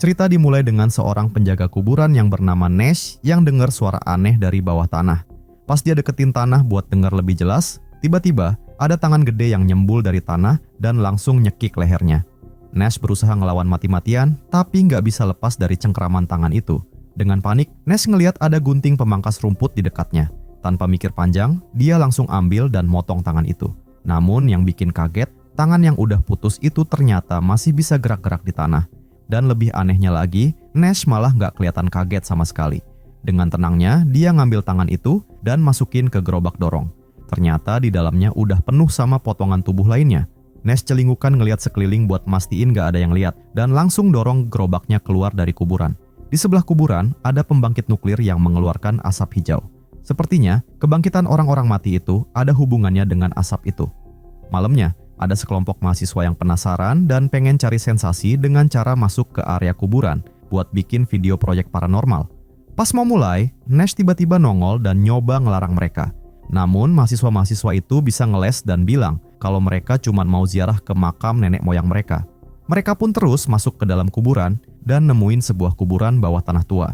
Cerita dimulai dengan seorang penjaga kuburan yang bernama Nash yang dengar suara aneh dari bawah tanah. Pas dia deketin tanah buat dengar lebih jelas, tiba-tiba ada tangan gede yang nyembul dari tanah dan langsung nyekik lehernya. Nash berusaha ngelawan mati-matian, tapi nggak bisa lepas dari cengkraman tangan itu. Dengan panik, Nash ngelihat ada gunting pemangkas rumput di dekatnya. Tanpa mikir panjang, dia langsung ambil dan motong tangan itu. Namun yang bikin kaget, tangan yang udah putus itu ternyata masih bisa gerak-gerak di tanah. Dan lebih anehnya lagi, Nash malah nggak kelihatan kaget sama sekali. Dengan tenangnya, dia ngambil tangan itu dan masukin ke gerobak dorong. Ternyata di dalamnya udah penuh sama potongan tubuh lainnya. Nash celingukan ngelihat sekeliling buat mastiin nggak ada yang lihat dan langsung dorong gerobaknya keluar dari kuburan. Di sebelah kuburan ada pembangkit nuklir yang mengeluarkan asap hijau. Sepertinya kebangkitan orang-orang mati itu ada hubungannya dengan asap itu. Malamnya, ada sekelompok mahasiswa yang penasaran dan pengen cari sensasi dengan cara masuk ke area kuburan buat bikin video proyek paranormal. Pas mau mulai, Nash tiba-tiba nongol dan nyoba ngelarang mereka. Namun mahasiswa-mahasiswa itu bisa ngeles dan bilang kalau mereka cuma mau ziarah ke makam nenek moyang mereka. Mereka pun terus masuk ke dalam kuburan dan nemuin sebuah kuburan bawah tanah tua.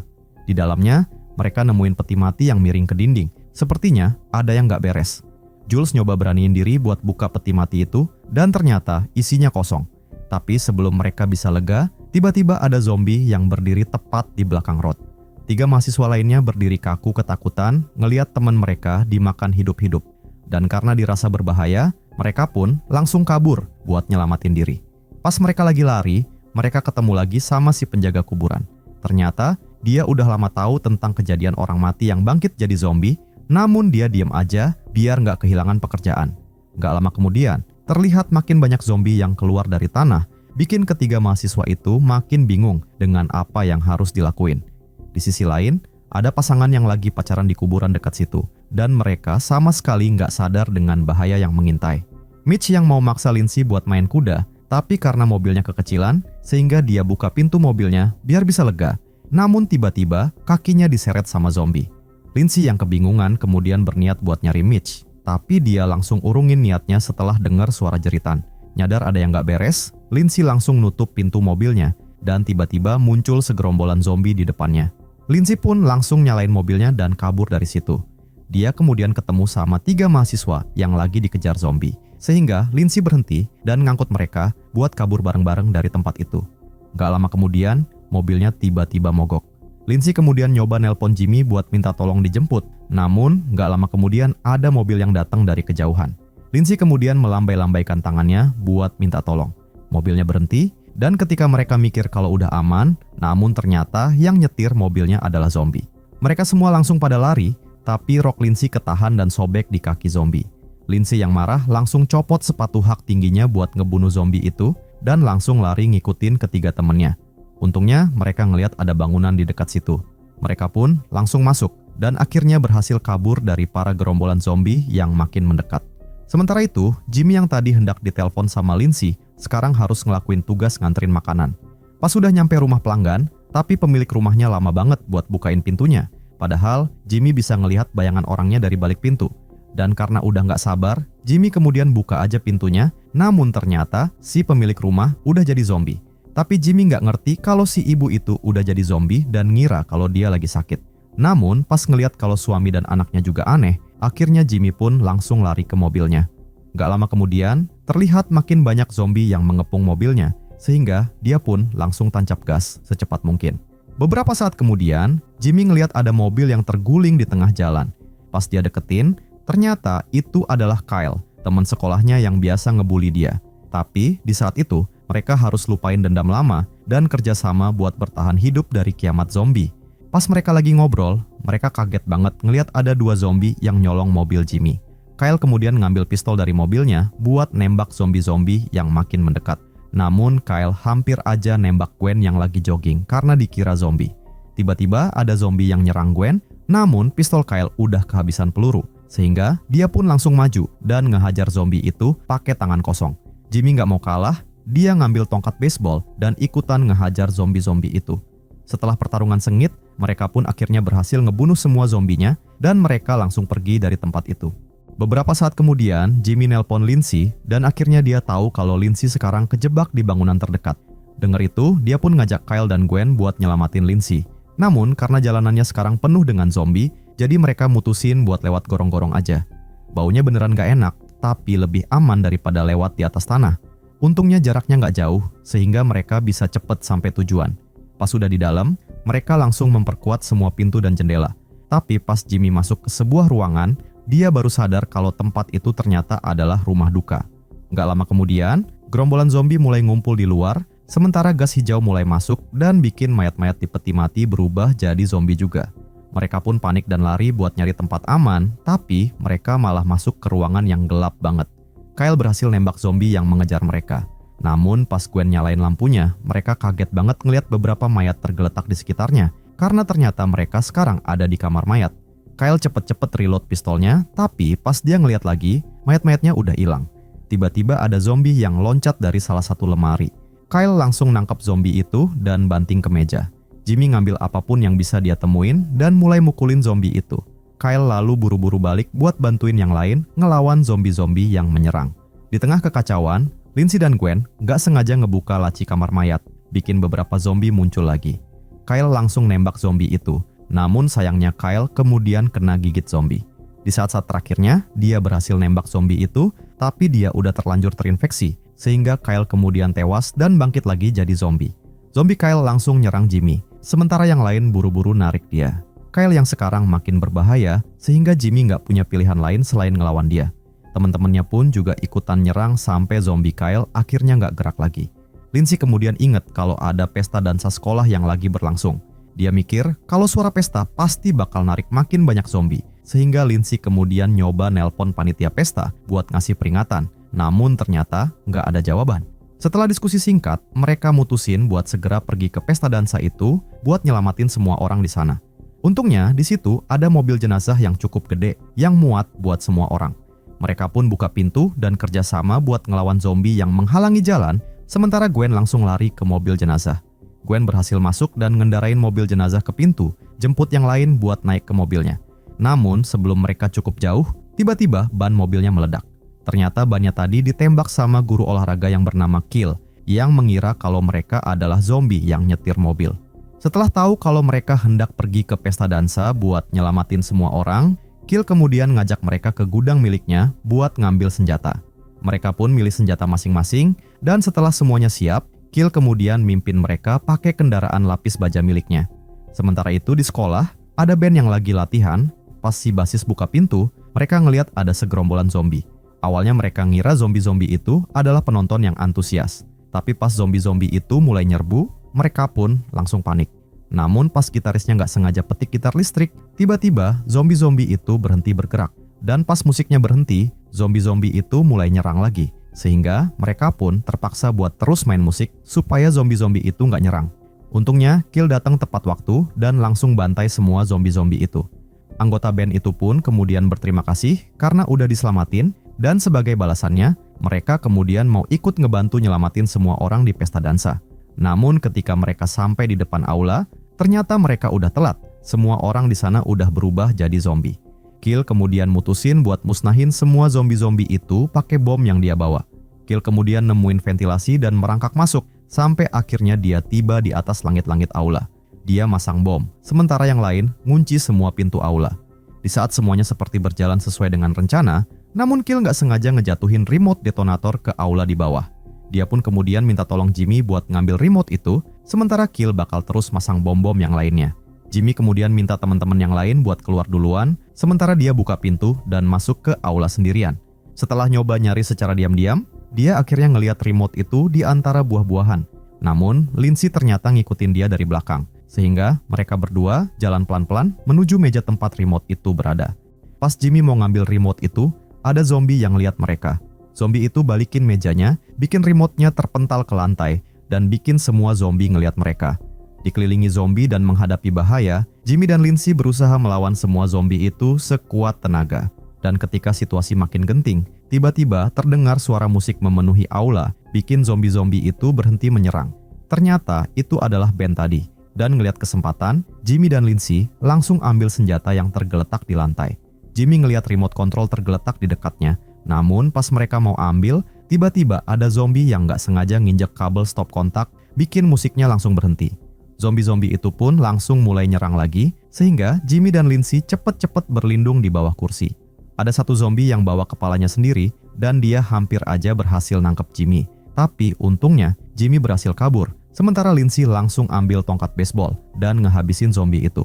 Di dalamnya, mereka nemuin peti mati yang miring ke dinding. Sepertinya ada yang gak beres. Jules nyoba beraniin diri buat buka peti mati itu dan ternyata isinya kosong. Tapi sebelum mereka bisa lega, tiba-tiba ada zombie yang berdiri tepat di belakang Rod. 3 mahasiswa lainnya berdiri kaku ketakutan ngeliat teman mereka dimakan hidup-hidup. Dan karena dirasa berbahaya, mereka pun langsung kabur buat nyelamatin diri. Pas mereka lagi lari, mereka ketemu lagi sama si penjaga kuburan. Ternyata dia udah lama tahu tentang kejadian orang mati yang bangkit jadi zombie, namun dia diam aja biar nggak kehilangan pekerjaan. Nggak lama kemudian, terlihat makin banyak zombie yang keluar dari tanah, bikin ketiga mahasiswa itu makin bingung dengan apa yang harus dilakuin. Di sisi lain, ada pasangan yang lagi pacaran di kuburan dekat situ, dan mereka sama sekali nggak sadar dengan bahaya yang mengintai. Mitch yang mau maksa Lindsay buat main kuda, tapi karena mobilnya kekecilan, sehingga dia buka pintu mobilnya biar bisa lega. Namun tiba-tiba kakinya diseret sama zombie. Lindsay yang kebingungan kemudian berniat buat nyari Mitch, tapi dia langsung urungin niatnya setelah dengar suara jeritan. Nyadar ada yang nggak beres, Lindsay langsung nutup pintu mobilnya, dan tiba-tiba muncul segerombolan zombie di depannya. Lindsay pun langsung nyalain mobilnya dan kabur dari situ. Dia kemudian ketemu sama 3 mahasiswa yang lagi dikejar zombie. Sehingga Lindsay berhenti dan ngangkut mereka buat kabur bareng-bareng dari tempat itu. Gak lama kemudian, mobilnya tiba-tiba mogok. Lindsay kemudian nyoba nelpon Jimmy buat minta tolong dijemput. Namun, gak lama kemudian ada mobil yang datang dari kejauhan. Lindsay kemudian melambai-lambaikan tangannya buat minta tolong. Mobilnya berhenti, dan ketika mereka mikir kalau udah aman, namun ternyata yang nyetir mobilnya adalah zombie. Mereka semua langsung pada lari, tapi rok Lindsay ketahan dan sobek di kaki zombie. Lindsay yang marah langsung copot sepatu hak tingginya buat ngebunuh zombie itu dan langsung lari ngikutin ketiga temennya. Untungnya mereka ngelihat ada bangunan di dekat situ. Mereka pun langsung masuk dan akhirnya berhasil kabur dari para gerombolan zombie yang makin mendekat. Sementara itu, Jimmy yang tadi hendak ditelepon sama Lindsay sekarang harus ngelakuin tugas nganterin makanan. Pas sudah nyampe rumah pelanggan, tapi pemilik rumahnya lama banget buat bukain pintunya. Padahal Jimmy bisa ngelihat bayangan orangnya dari balik pintu. Dan karena udah nggak sabar, Jimmy kemudian buka aja pintunya, namun ternyata si pemilik rumah udah jadi zombie. Tapi Jimmy nggak ngerti kalau si ibu itu udah jadi zombie dan ngira kalau dia lagi sakit. Namun pas ngelihat kalau suami dan anaknya juga aneh, akhirnya Jimmy pun langsung lari ke mobilnya. Gak lama kemudian, terlihat makin banyak zombie yang mengepung mobilnya, sehingga dia pun langsung tancap gas secepat mungkin. Beberapa saat kemudian, Jimmy ngelihat ada mobil yang terguling di tengah jalan. Pas dia deketin, ternyata itu adalah Kyle, teman sekolahnya yang biasa ngebully dia. Tapi di saat itu, mereka harus lupain dendam lama dan kerjasama buat bertahan hidup dari kiamat zombie. Pas mereka lagi ngobrol, mereka kaget banget ngelihat ada 2 zombie yang nyolong mobil Jimmy. Kyle kemudian ngambil pistol dari mobilnya buat nembak zombie-zombie yang makin mendekat. Namun Kyle hampir aja nembak Gwen yang lagi jogging karena dikira zombie. Tiba-tiba ada zombie yang nyerang Gwen, namun pistol Kyle udah kehabisan peluru. Sehingga dia pun langsung maju dan ngehajar zombie itu pakai tangan kosong. Jimmy nggak mau kalah, dia ngambil tongkat baseball dan ikutan ngehajar zombie-zombie itu. Setelah pertarungan sengit, mereka pun akhirnya berhasil ngebunuh semua zombinya dan mereka langsung pergi dari tempat itu. Beberapa saat kemudian, Jimmy nelpon Lindsay dan akhirnya dia tahu kalau Lindsay sekarang kejebak di bangunan terdekat. Dengar itu, dia pun ngajak Kyle dan Gwen buat nyelamatin Lindsay. Namun, karena jalanannya sekarang penuh dengan zombie, jadi mereka mutusin buat lewat gorong-gorong aja. Baunya beneran gak enak, tapi lebih aman daripada lewat di atas tanah. Untungnya jaraknya gak jauh, sehingga mereka bisa cepet sampai tujuan. Pas udah di dalam, mereka langsung memperkuat semua pintu dan jendela. Tapi pas Jimmy masuk ke sebuah ruangan, dia baru sadar kalau tempat itu ternyata adalah rumah duka. Gak lama kemudian, gerombolan zombie mulai ngumpul di luar, sementara gas hijau mulai masuk dan bikin mayat-mayat di peti mati berubah jadi zombie juga. Mereka pun panik dan lari buat nyari tempat aman, tapi mereka malah masuk ke ruangan yang gelap banget. Kyle berhasil nembak zombie yang mengejar mereka. Namun pas Gwen nyalain lampunya, mereka kaget banget ngeliat beberapa mayat tergeletak di sekitarnya, karena ternyata mereka sekarang ada di kamar mayat. Kyle cepet-cepet reload pistolnya, tapi pas dia ngeliat lagi, mayat-mayatnya udah hilang. Tiba-tiba ada zombie yang loncat dari salah satu lemari. Kyle langsung nangkep zombie itu dan banting ke meja. Jimmy ngambil apapun yang bisa dia temuin dan mulai mukulin zombie itu. Kyle lalu buru-buru balik buat bantuin yang lain ngelawan zombie-zombie yang menyerang. Di tengah kekacauan, Lindsay dan Gwen gak sengaja ngebuka laci kamar mayat, bikin beberapa zombie muncul lagi. Kyle langsung nembak zombie itu, namun sayangnya Kyle kemudian kena gigit zombie. Di saat-saat terakhirnya, dia berhasil nembak zombie itu, tapi dia udah terlanjur terinfeksi, sehingga Kyle kemudian tewas dan bangkit lagi jadi zombie. Zombie Kyle langsung nyerang Jimmy, sementara yang lain buru-buru narik dia. Kyle yang sekarang makin berbahaya, sehingga Jimmy nggak punya pilihan lain selain ngelawan dia. Teman-temannya pun juga ikutan nyerang sampai zombie Kyle akhirnya nggak gerak lagi. Lindsay kemudian inget kalau ada pesta dansa sekolah yang lagi berlangsung. Dia mikir kalau suara pesta pasti bakal narik makin banyak zombie, sehingga Lindsay kemudian nyoba nelpon panitia pesta buat ngasih peringatan, namun ternyata nggak ada jawaban. Setelah diskusi singkat, mereka mutusin buat segera pergi ke pesta dansa itu buat nyelamatin semua orang di sana. Untungnya di situ ada mobil jenazah yang cukup gede yang muat buat semua orang. Mereka pun buka pintu dan kerjasama buat ngelawan zombie yang menghalangi jalan, sementara Gwen langsung lari ke mobil jenazah. Gwen berhasil masuk dan ngendarain mobil jenazah ke pintu, jemput yang lain buat naik ke mobilnya. Namun sebelum mereka cukup jauh, tiba-tiba ban mobilnya meledak. Ternyata bannya tadi ditembak sama guru olahraga yang bernama Kill, yang mengira kalau mereka adalah zombie yang nyetir mobil. Setelah tahu kalau mereka hendak pergi ke pesta dansa buat nyelamatin semua orang, Kill kemudian ngajak mereka ke gudang miliknya buat ngambil senjata. Mereka pun milih senjata masing-masing, dan setelah semuanya siap, Kill kemudian mimpin mereka pakai kendaraan lapis baja miliknya. Sementara itu di sekolah, ada band yang lagi latihan. Pas si basis buka pintu, mereka ngelihat ada segerombolan zombie. Awalnya mereka ngira zombie-zombie itu adalah penonton yang antusias. Tapi pas zombie-zombie itu mulai nyerbu, mereka pun langsung panik. Namun pas gitarisnya nggak sengaja petik gitar listrik, tiba-tiba zombie-zombie itu berhenti bergerak. Dan pas musiknya berhenti, zombie-zombie itu mulai nyerang lagi. Sehingga mereka pun terpaksa buat terus main musik supaya zombie-zombie itu nggak nyerang. Untungnya Kill datang tepat waktu dan langsung bantai semua zombie-zombie itu. Anggota band itu pun kemudian berterima kasih karena udah diselamatin, dan sebagai balasannya, mereka kemudian mau ikut ngebantu nyelamatin semua orang di pesta dansa. Namun ketika mereka sampai di depan aula, ternyata mereka udah telat. Semua orang di sana udah berubah jadi zombie. Kill kemudian mutusin buat musnahin semua zombie-zombie itu pakai bom yang dia bawa. Kill kemudian nemuin ventilasi dan merangkak masuk, sampai akhirnya dia tiba di atas langit-langit aula. Dia masang bom, sementara yang lain ngunci semua pintu aula. Di saat semuanya seperti berjalan sesuai dengan rencana, namun Kill nggak sengaja ngejatuhin remote detonator ke aula di bawah. Dia pun kemudian minta tolong Jimmy buat ngambil remote itu, sementara Kill bakal terus masang bom-bom yang lainnya. Jimmy kemudian minta teman-teman yang lain buat keluar duluan, sementara dia buka pintu dan masuk ke aula sendirian. Setelah nyoba nyari secara diam-diam, dia akhirnya ngelihat remote itu di antara buah-buahan. Namun, Lindsay ternyata ngikutin dia dari belakang, sehingga mereka berdua jalan pelan-pelan menuju meja tempat remote itu berada. Pas Jimmy mau ngambil remote itu, ada zombie yang lihat mereka. Zombie itu balikin mejanya, bikin remote-nya terpental ke lantai, dan bikin semua zombie ngelihat mereka. Dikelilingi zombie dan menghadapi bahaya, Jimmy dan Lindsay berusaha melawan semua zombie itu sekuat tenaga. Dan ketika situasi makin genting, tiba-tiba terdengar suara musik memenuhi aula, bikin zombie-zombie itu berhenti menyerang. Ternyata itu adalah band tadi. Dan ngelihat kesempatan, Jimmy dan Lindsay langsung ambil senjata yang tergeletak di lantai. Jimmy ngelihat remote control tergeletak di dekatnya, namun pas mereka mau ambil, Tiba-tiba ada zombie yang nggak sengaja nginjek kabel stop kontak, bikin musiknya langsung berhenti. Zombie-zombie itu pun langsung mulai nyerang lagi, sehingga Jimmy dan Lindsay cepet-cepet berlindung di bawah kursi. Ada satu zombie yang bawa kepalanya sendiri, dan dia hampir aja berhasil nangkep Jimmy. Tapi untungnya, Jimmy berhasil kabur, sementara Lindsay langsung ambil tongkat baseball dan ngehabisin zombie itu.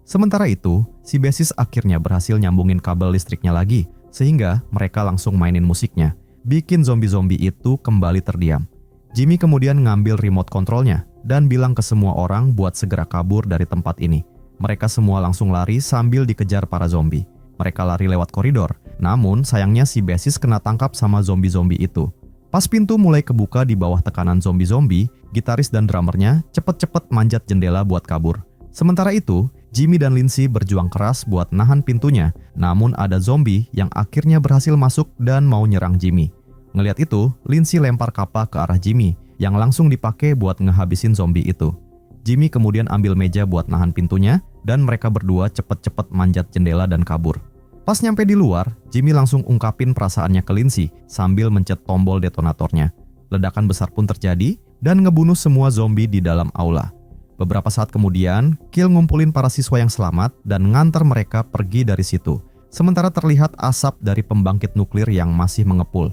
Sementara itu, si Basis akhirnya berhasil nyambungin kabel listriknya lagi, sehingga mereka langsung mainin musiknya, bikin zombie-zombie itu kembali terdiam. Jimmy kemudian ngambil remote controlnya dan bilang ke semua orang buat segera kabur dari tempat ini. Mereka semua langsung lari sambil dikejar para zombie. Mereka lari lewat koridor, namun sayangnya si Basis kena tangkap sama zombie-zombie itu. Pas pintu mulai kebuka di bawah tekanan zombie-zombie, gitaris dan drummernya cepet-cepet manjat jendela buat kabur. Sementara itu, Jimmy dan Lindsay berjuang keras buat nahan pintunya, namun ada zombie yang akhirnya berhasil masuk dan mau nyerang Jimmy. Ngeliat itu, Lindsay lempar kapak ke arah Jimmy, yang langsung dipakai buat ngehabisin zombie itu. Jimmy kemudian ambil meja buat nahan pintunya, dan mereka berdua cepet-cepet manjat jendela dan kabur. Pas nyampe di luar, Jimmy langsung ungkapin perasaannya ke Lindsay sambil mencet tombol detonatornya. Ledakan besar pun terjadi, dan ngebunuh semua zombie di dalam aula. Beberapa saat kemudian, Kill ngumpulin para siswa yang selamat dan ngantar mereka pergi dari situ. Sementara terlihat asap dari pembangkit nuklir yang masih mengepul.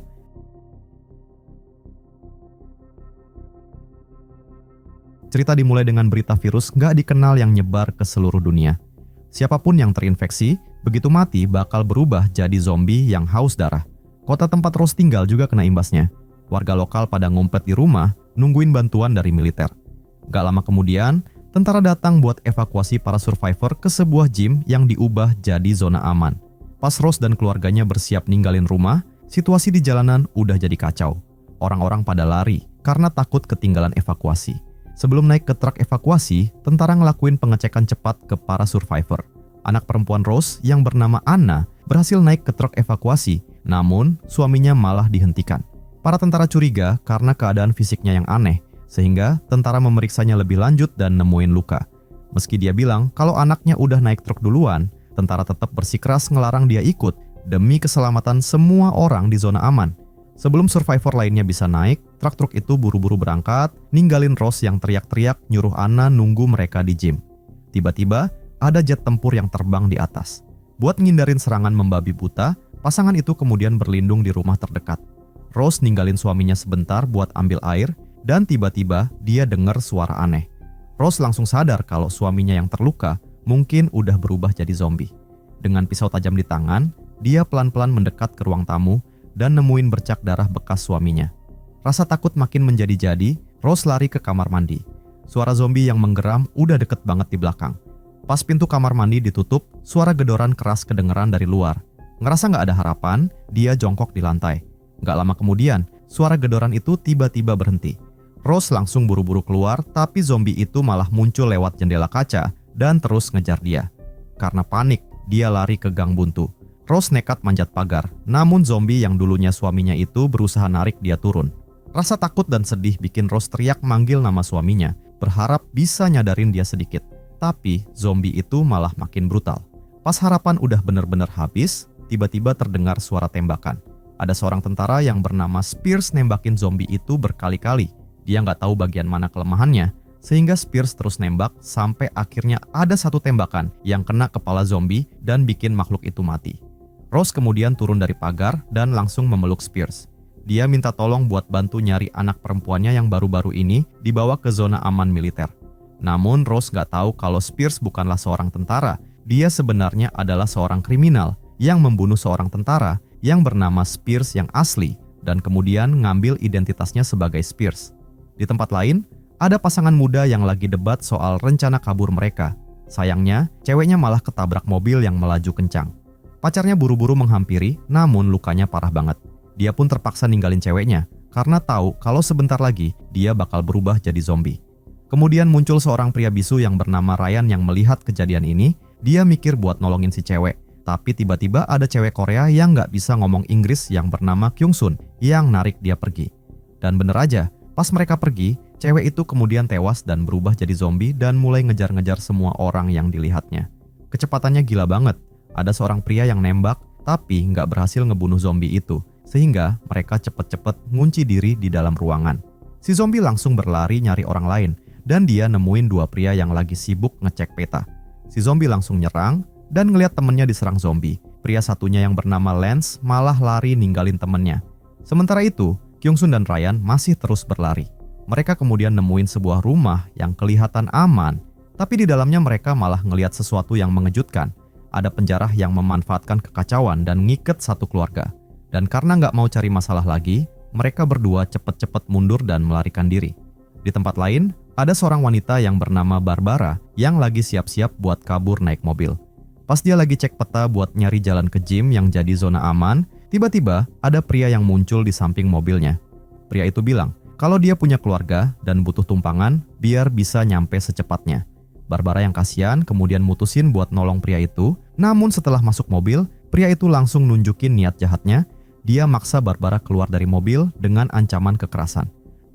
Cerita dimulai dengan berita virus nggak dikenal yang nyebar ke seluruh dunia. Siapapun yang terinfeksi, begitu mati bakal berubah jadi zombie yang haus darah. Kota tempat Rose tinggal juga kena imbasnya. Warga lokal pada ngumpet di rumah, nungguin bantuan dari militer. Gak lama kemudian, tentara datang buat evakuasi para survivor ke sebuah gym yang diubah jadi zona aman. Pas Rose dan keluarganya bersiap ninggalin rumah, situasi di jalanan udah jadi kacau. Orang-orang pada lari karena takut ketinggalan evakuasi. Sebelum naik ke truk evakuasi, tentara ngelakuin pengecekan cepat ke para survivor. Anak perempuan Rose yang bernama Anna berhasil naik ke truk evakuasi, namun suaminya malah dihentikan. Para tentara curiga karena keadaan fisiknya yang aneh, sehingga tentara memeriksanya lebih lanjut dan nemuin luka. Meski dia bilang kalau anaknya udah naik truk duluan, tentara tetap bersikeras ngelarang dia ikut demi keselamatan semua orang di zona aman. Sebelum survivor lainnya bisa naik, truk-truk itu buru-buru berangkat, ninggalin Rose yang teriak-teriak nyuruh Anna nunggu mereka di gym. Tiba-tiba, ada jet tempur yang terbang di atas. Buat ngindarin serangan membabi buta, pasangan itu kemudian berlindung di rumah terdekat. Rose ninggalin suaminya sebentar buat ambil air, dan tiba-tiba dia dengar suara aneh. Rose langsung sadar kalau suaminya yang terluka mungkin udah berubah jadi zombie. Dengan pisau tajam di tangan, dia pelan-pelan mendekat ke ruang tamu dan nemuin bercak darah bekas suaminya. Rasa takut makin menjadi-jadi, Rose lari ke kamar mandi. Suara zombie yang menggeram udah deket banget di belakang. Pas pintu kamar mandi ditutup, suara gedoran keras kedengeran dari luar. Ngerasa nggak ada harapan, dia jongkok di lantai. Nggak lama kemudian, suara gedoran itu tiba-tiba berhenti. Rose langsung buru-buru keluar, tapi zombie itu malah muncul lewat jendela kaca dan terus ngejar dia. Karena panik, dia lari ke gang buntu. Rose nekat manjat pagar, namun zombie yang dulunya suaminya itu berusaha narik dia turun. Rasa takut dan sedih bikin Rose teriak manggil nama suaminya, berharap bisa nyadarin dia sedikit. Tapi zombie itu malah makin brutal. Pas harapan udah bener-bener habis, tiba-tiba terdengar suara tembakan. Ada seorang tentara yang bernama Spears nembakin zombie itu berkali-kali. Dia nggak tahu bagian mana kelemahannya, sehingga Spears terus nembak sampai akhirnya ada satu tembakan yang kena kepala zombie dan bikin makhluk itu mati. Rose kemudian turun dari pagar dan langsung memeluk Spears. Dia minta tolong buat bantu nyari anak perempuannya yang baru-baru ini dibawa ke zona aman militer. Namun Rose nggak tahu kalau Spears bukanlah seorang tentara. Dia sebenarnya adalah seorang kriminal yang membunuh seorang tentara yang bernama Spears yang asli dan kemudian ngambil identitasnya sebagai Spears. Di tempat lain, ada pasangan muda yang lagi debat soal rencana kabur mereka. Sayangnya, ceweknya malah ketabrak mobil yang melaju kencang. Pacarnya buru-buru menghampiri, namun lukanya parah banget. Dia pun terpaksa ninggalin ceweknya, karena tahu kalau sebentar lagi dia bakal berubah jadi zombie. Kemudian muncul seorang pria bisu yang bernama Ryan yang melihat kejadian ini. Dia mikir buat nolongin si cewek, tapi tiba-tiba ada cewek Korea yang nggak bisa ngomong Inggris yang bernama Kyung Sun yang narik dia pergi. Dan bener aja, pas mereka pergi, cewek itu kemudian tewas dan berubah jadi zombie dan mulai ngejar-ngejar semua orang yang dilihatnya. Kecepatannya gila banget. Ada seorang pria yang nembak, tapi nggak berhasil ngebunuh zombie itu. sehingga mereka cepet-cepet ngunci diri di dalam ruangan. Si zombie langsung berlari nyari orang lain, dan dia nemuin dua pria yang lagi sibuk ngecek peta. Si zombie langsung nyerang, dan ngeliat temennya diserang zombie. Pria satunya yang bernama Lance malah lari ninggalin temennya. Sementara itu, Kyung-sun dan Ryan masih terus berlari. Mereka kemudian nemuin sebuah rumah yang kelihatan aman, tapi di dalamnya mereka malah ngeliat sesuatu yang mengejutkan. Ada penjara yang memanfaatkan kekacauan dan ngiket satu keluarga. Dan karena nggak mau cari masalah lagi, mereka berdua cepet-cepet mundur dan melarikan diri. Di tempat lain, ada seorang wanita yang bernama Barbara yang lagi siap-siap buat kabur naik mobil. Pas dia lagi cek peta buat nyari jalan ke gym yang jadi zona aman, tiba-tiba ada pria yang muncul di samping mobilnya. Pria itu bilang kalau dia punya keluarga dan butuh tumpangan biar bisa nyampe secepatnya. Barbara yang kasihan kemudian mutusin buat nolong pria itu, namun setelah masuk mobil, pria itu langsung nunjukin niat jahatnya. Dia maksa Barbara keluar dari mobil dengan ancaman kekerasan.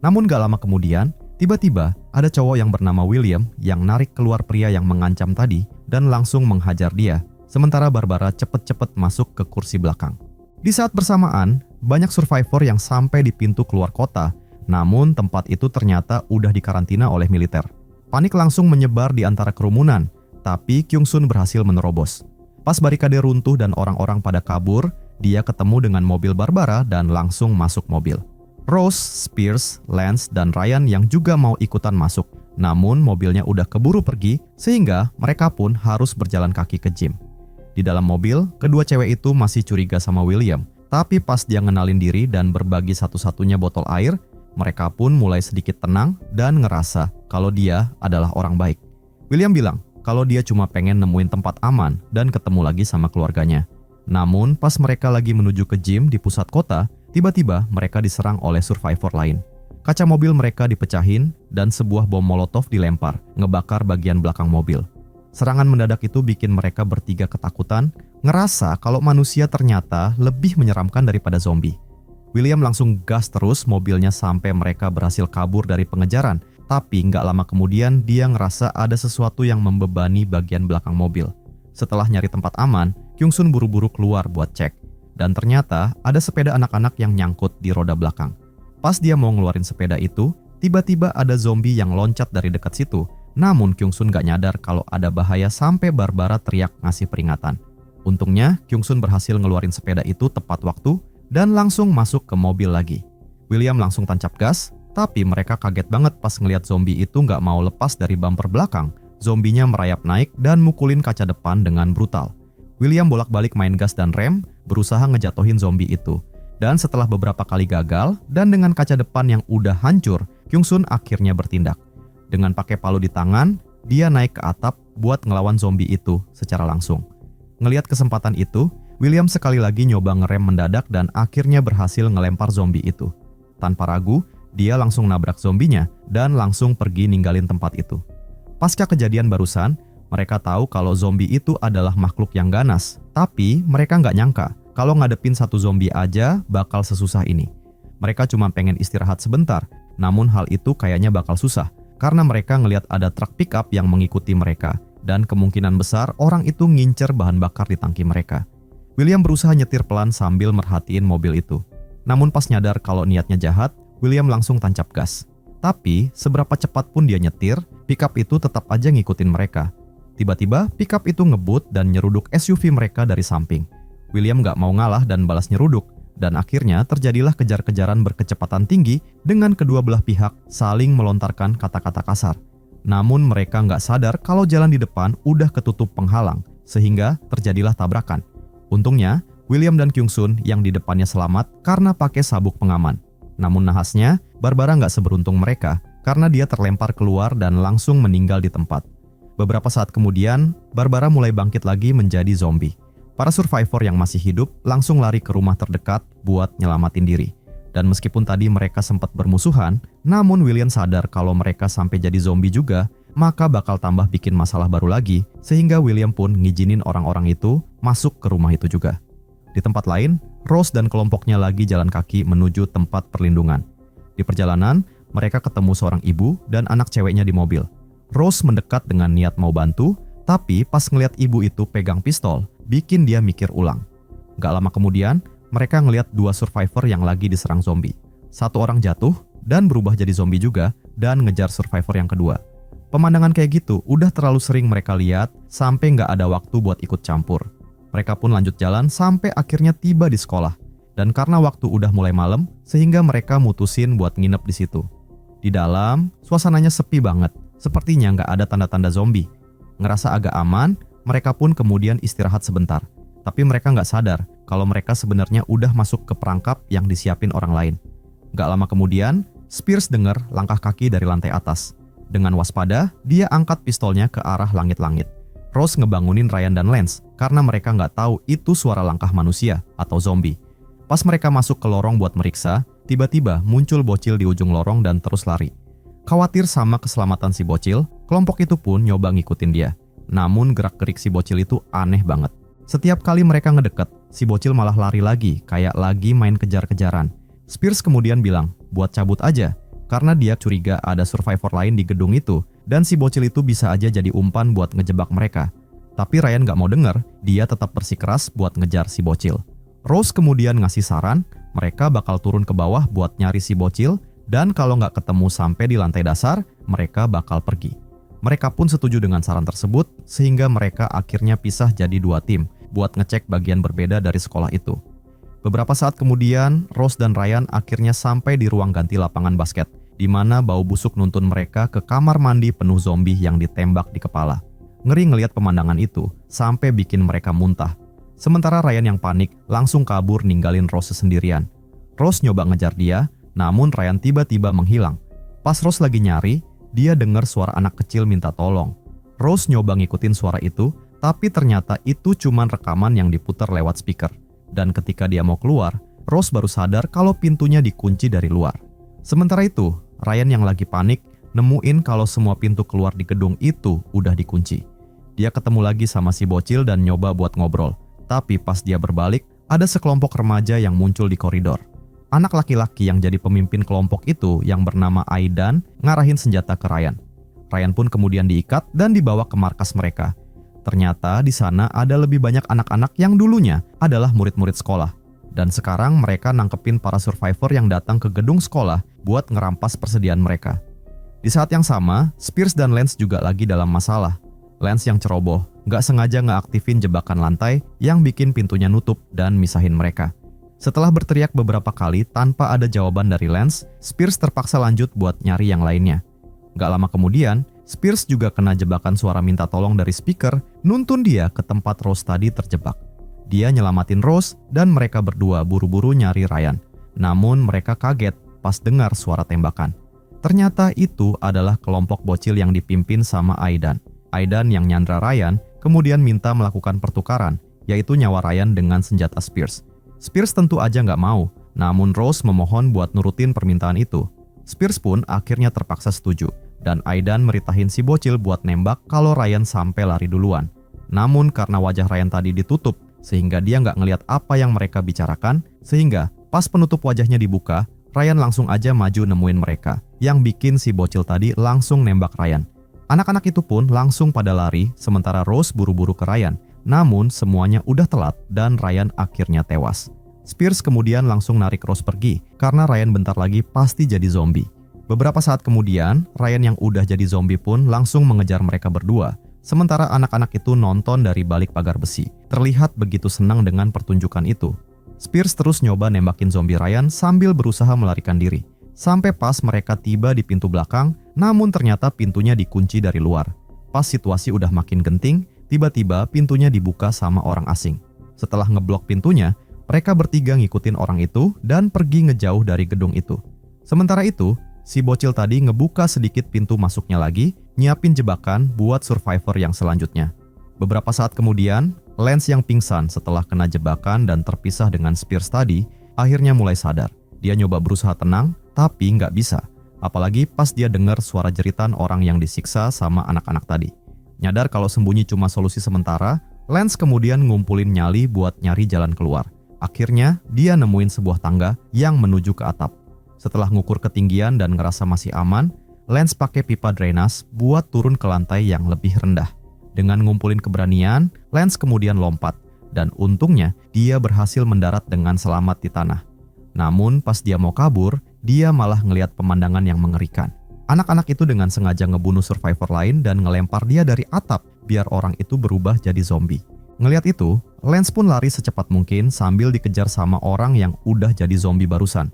Namun gak lama kemudian, tiba-tiba ada cowok yang bernama William yang narik keluar pria yang mengancam tadi dan langsung menghajar dia, sementara Barbara cepet-cepet masuk ke kursi belakang. Di saat bersamaan, banyak survivor yang sampai di pintu keluar kota, namun tempat itu ternyata udah dikarantina oleh militer. Panik langsung menyebar di antara kerumunan, tapi Kyung-sun berhasil menerobos. Pas barikade runtuh dan orang-orang pada kabur, dia ketemu dengan mobil Barbara dan langsung masuk mobil. Rose, Spears, Lance, dan Ryan yang juga mau ikutan masuk. Namun mobilnya udah keburu pergi sehingga mereka pun harus berjalan kaki ke gym. Di dalam mobil, kedua cewek itu masih curiga sama William. Tapi pas dia ngenalin diri dan berbagi satu-satunya botol air, mereka pun mulai sedikit tenang dan ngerasa kalau dia adalah orang baik. William bilang kalau dia cuma pengen nemuin tempat aman dan ketemu lagi sama keluarganya. Namun pas mereka lagi menuju ke gym di pusat kota, tiba-tiba mereka diserang oleh survivor lain. Kaca mobil mereka dipecahin dan sebuah bom molotov dilempar, ngebakar bagian belakang mobil. Serangan mendadak itu bikin mereka bertiga ketakutan, ngerasa kalau manusia ternyata lebih menyeramkan daripada zombie. William langsung gas terus mobilnya sampai mereka berhasil kabur dari pengejaran, tapi nggak lama kemudian dia ngerasa ada sesuatu yang membebani bagian belakang mobil. Setelah nyari tempat aman, Kyung-sun buru-buru keluar buat cek. Dan ternyata ada sepeda anak-anak yang nyangkut di roda belakang. Pas dia mau ngeluarin sepeda itu, tiba-tiba ada zombie yang loncat dari dekat situ. Namun Kyung-sun gak nyadar kalau ada bahaya sampai Barbara teriak ngasih peringatan. Untungnya Kyung-sun berhasil ngeluarin sepeda itu tepat waktu dan langsung masuk ke mobil lagi. William langsung tancap gas, tapi mereka kaget banget pas ngeliat zombie itu gak mau lepas dari bumper belakang. Zombinya merayap naik dan mukulin kaca depan dengan brutal. William bolak-balik main gas dan rem, berusaha ngejatohin zombie itu. Dan setelah beberapa kali gagal, dan dengan kaca depan yang udah hancur, Kyung-sun akhirnya bertindak. Dengan pakai palu di tangan, dia naik ke atap buat ngelawan zombie itu secara langsung. Ngelihat kesempatan itu, William sekali lagi nyoba ngerem mendadak dan akhirnya berhasil ngelempar zombie itu. Tanpa ragu, dia langsung nabrak zombinya dan langsung pergi ninggalin tempat itu. Pasca kejadian barusan, mereka tahu kalau zombie itu adalah makhluk yang ganas, tapi mereka nggak nyangka kalau ngadepin satu zombie aja bakal sesusah ini. Mereka cuma pengen istirahat sebentar, namun hal itu kayaknya bakal susah, karena mereka ngelihat ada truk pickup yang mengikuti mereka, dan kemungkinan besar orang itu ngincer bahan bakar di tangki mereka. William berusaha nyetir pelan sambil merhatiin mobil itu. Namun pas nyadar kalau niatnya jahat, William langsung tancap gas. Tapi seberapa cepat pun dia nyetir, pickup itu tetap aja ngikutin mereka. Tiba-tiba pickup itu ngebut dan nyeruduk SUV mereka dari samping. William gak mau ngalah dan balas nyeruduk, dan akhirnya terjadilah kejar-kejaran berkecepatan tinggi dengan kedua belah pihak saling melontarkan kata-kata kasar. Namun mereka gak sadar kalau jalan di depan udah ketutup penghalang, sehingga terjadilah tabrakan. Untungnya, William dan Kyung-sun yang di depannya selamat karena pakai sabuk pengaman. Namun nahasnya, Barbara gak seberuntung mereka karena dia terlempar keluar dan langsung meninggal di tempat. Beberapa saat kemudian, Barbara mulai bangkit lagi menjadi zombie. Para survivor yang masih hidup langsung lari ke rumah terdekat buat nyelamatin diri. Dan meskipun tadi mereka sempat bermusuhan, namun William sadar kalau mereka sampai jadi zombie juga, maka bakal tambah bikin masalah baru lagi, sehingga William pun ngizinin orang-orang itu masuk ke rumah itu juga. Di tempat lain, Rose dan kelompoknya lagi jalan kaki menuju tempat perlindungan. Di perjalanan, mereka ketemu seorang ibu dan anak ceweknya di mobil. Rose mendekat dengan niat mau bantu, tapi pas ngeliat ibu itu pegang pistol, bikin dia mikir ulang. Gak lama kemudian, mereka ngelihat 2 survivor yang lagi diserang zombie. Satu orang jatuh dan berubah jadi zombie juga dan ngejar survivor yang kedua. Pemandangan kayak gitu udah terlalu sering mereka lihat sampai nggak ada waktu buat ikut campur. Mereka pun lanjut jalan sampai akhirnya tiba di sekolah. Dan karena waktu udah mulai malam, sehingga mereka mutusin buat nginep di situ. Di dalam, suasananya sepi banget. Sepertinya nggak ada tanda-tanda zombie. Ngerasa agak aman, mereka pun kemudian istirahat sebentar. Tapi mereka nggak sadar kalau mereka sebenarnya udah masuk ke perangkap yang disiapin orang lain. Nggak lama kemudian, Spears dengar langkah kaki dari lantai atas. Dengan waspada, dia angkat pistolnya ke arah langit-langit. Rose ngebangunin Ryan dan Lance karena mereka nggak tahu itu suara langkah manusia atau zombie. Pas mereka masuk ke lorong buat meriksa, tiba-tiba muncul bocil di ujung lorong dan terus lari. Khawatir sama keselamatan si bocil, kelompok itu pun nyoba ngikutin dia. Namun gerak-gerik si bocil itu aneh banget. Setiap kali mereka ngedeket, si bocil malah lari lagi, kayak lagi main kejar-kejaran. Spears kemudian bilang, buat cabut aja, karena dia curiga ada survivor lain di gedung itu, dan si bocil itu bisa aja jadi umpan buat ngejebak mereka. Tapi Ryan gak mau denger, dia tetap bersikeras buat ngejar si bocil. Rose kemudian ngasih saran, mereka bakal turun ke bawah buat nyari si bocil, dan kalau nggak ketemu sampai di lantai dasar, mereka bakal pergi. Mereka pun setuju dengan saran tersebut, sehingga mereka akhirnya pisah jadi 2 tim, buat ngecek bagian berbeda dari sekolah itu. Beberapa saat kemudian, Rose dan Ryan akhirnya sampai di ruang ganti lapangan basket, di mana bau busuk nuntun mereka ke kamar mandi penuh zombie yang ditembak di kepala. Ngeri ngelihat pemandangan itu, sampai bikin mereka muntah. Sementara Ryan yang panik, langsung kabur ninggalin Rose sendirian. Rose nyoba ngejar dia, namun Ryan tiba-tiba menghilang. Pas Rose lagi nyari, dia dengar suara anak kecil minta tolong. Rose nyoba ngikutin suara itu, tapi ternyata itu cuman rekaman yang diputar lewat speaker. Dan ketika dia mau keluar, Rose baru sadar kalau pintunya dikunci dari luar. Sementara itu, Ryan yang lagi panik nemuin kalau semua pintu keluar di gedung itu udah dikunci. Dia ketemu lagi sama si bocil dan nyoba buat ngobrol. Tapi pas dia berbalik, ada sekelompok remaja yang muncul di koridor. Anak laki-laki yang jadi pemimpin kelompok itu yang bernama Aidan ngarahin senjata ke Ryan. Ryan pun kemudian diikat dan dibawa ke markas mereka. Ternyata di sana ada lebih banyak anak-anak yang dulunya adalah murid-murid sekolah. Dan sekarang mereka nangkepin para survivor yang datang ke gedung sekolah buat ngerampas persediaan mereka. Di saat yang sama, Spears dan Lance juga lagi dalam masalah. Lance yang ceroboh, nggak sengaja ngeaktifin jebakan lantai yang bikin pintunya nutup dan misahin mereka. Setelah berteriak beberapa kali tanpa ada jawaban dari Lance, Spears terpaksa lanjut buat nyari yang lainnya. Gak lama kemudian, Spears juga kena jebakan suara minta tolong dari speaker, nuntun dia ke tempat Rose tadi terjebak. Dia nyelamatin Rose dan mereka berdua buru-buru nyari Ryan. Namun mereka kaget pas dengar suara tembakan. Ternyata itu adalah kelompok bocil yang dipimpin sama Aidan. Aidan yang nyandra Ryan kemudian minta melakukan pertukaran, yaitu nyawa Ryan dengan senjata Spears. Spears tentu aja nggak mau, namun Rose memohon buat nurutin permintaan itu. Spears pun akhirnya terpaksa setuju, dan Aidan meritahin si bocil buat nembak kalau Ryan sampai lari duluan. Namun karena wajah Ryan tadi ditutup, sehingga dia nggak ngelihat apa yang mereka bicarakan, sehingga pas penutup wajahnya dibuka, Ryan langsung aja maju nemuin mereka, yang bikin si bocil tadi langsung nembak Ryan. Anak-anak itu pun langsung pada lari, sementara Rose buru-buru ke Ryan. Namun semuanya udah telat dan Ryan akhirnya tewas. Spears kemudian langsung narik Rose pergi karena Ryan bentar lagi pasti jadi zombie. Beberapa saat kemudian, Ryan yang udah jadi zombie pun langsung mengejar mereka berdua. Sementara anak-anak itu nonton dari balik pagar besi, terlihat begitu senang dengan pertunjukan itu. Spears terus nyoba nembakin zombie Ryan sambil berusaha melarikan diri. Sampai pas mereka tiba di pintu belakang, namun ternyata pintunya dikunci dari luar. Pas situasi udah makin genting, tiba-tiba pintunya dibuka sama orang asing. Setelah ngeblok pintunya, mereka bertiga ngikutin orang itu dan pergi ngejauh dari gedung itu. Sementara itu, si bocil tadi ngebuka sedikit pintu masuknya lagi, nyiapin jebakan buat survivor yang selanjutnya. Beberapa saat kemudian, Lance yang pingsan setelah kena jebakan dan terpisah dengan Spears tadi, akhirnya mulai sadar. Dia nyoba berusaha tenang, tapi nggak bisa. Apalagi pas dia dengar suara jeritan orang yang disiksa sama anak-anak tadi. Nyadar kalau sembunyi cuma solusi sementara, Lance kemudian ngumpulin nyali buat nyari jalan keluar. Akhirnya, dia nemuin sebuah tangga yang menuju ke atap. Setelah ngukur ketinggian dan ngerasa masih aman, Lance pakai pipa drainase buat turun ke lantai yang lebih rendah. Dengan ngumpulin keberanian, Lance kemudian lompat. dan untungnya dia berhasil mendarat dengan selamat di tanah. Namun pas dia mau kabur, dia malah ngelihat pemandangan yang mengerikan. Anak-anak itu dengan sengaja ngebunuh survivor lain dan ngelempar dia dari atap biar orang itu berubah jadi zombie. Ngelihat itu, Lance pun lari secepat mungkin sambil dikejar sama orang yang udah jadi zombie barusan.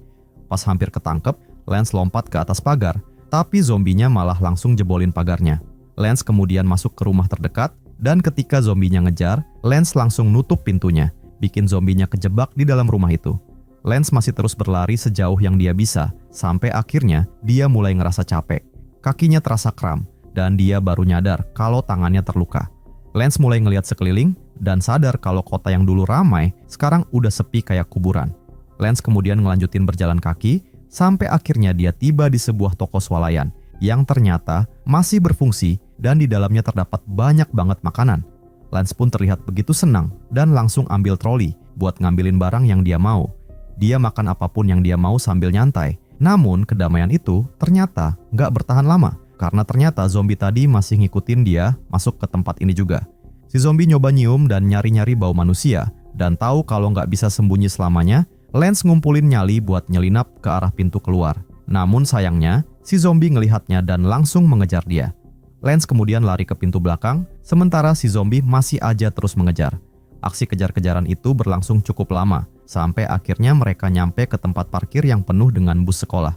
Pas hampir ketangkep, Lance lompat ke atas pagar, tapi zombinya malah langsung jebolin pagarnya. Lance kemudian masuk ke rumah terdekat, dan ketika zombinya ngejar, Lance langsung nutup pintunya, bikin zombinya kejebak di dalam rumah itu. Lance masih terus berlari sejauh yang dia bisa, sampai akhirnya dia mulai ngerasa capek. Kakinya terasa kram, dan dia baru nyadar kalau tangannya terluka. Lance mulai ngelihat sekeliling, dan sadar kalau kota yang dulu ramai, sekarang udah sepi kayak kuburan. Lance kemudian ngelanjutin berjalan kaki, sampai akhirnya dia tiba di sebuah toko swalayan, yang ternyata masih berfungsi, dan di dalamnya terdapat banyak banget makanan. Lance pun terlihat begitu senang, dan langsung ambil troli, buat ngambilin barang yang dia mau. Dia makan apapun yang dia mau sambil nyantai. Namun kedamaian itu ternyata nggak bertahan lama, karena ternyata zombie tadi masih ngikutin dia masuk ke tempat ini juga. Si zombie nyoba nyium dan nyari-nyari bau manusia, dan tahu kalau nggak bisa sembunyi selamanya, Lance ngumpulin nyali buat nyelinap ke arah pintu keluar. Namun sayangnya, si zombie ngelihatnya dan langsung mengejar dia. Lance kemudian lari ke pintu belakang, sementara si zombie masih aja terus mengejar. Aksi kejar-kejaran itu berlangsung cukup lama, sampai akhirnya mereka nyampe ke tempat parkir yang penuh dengan bus sekolah.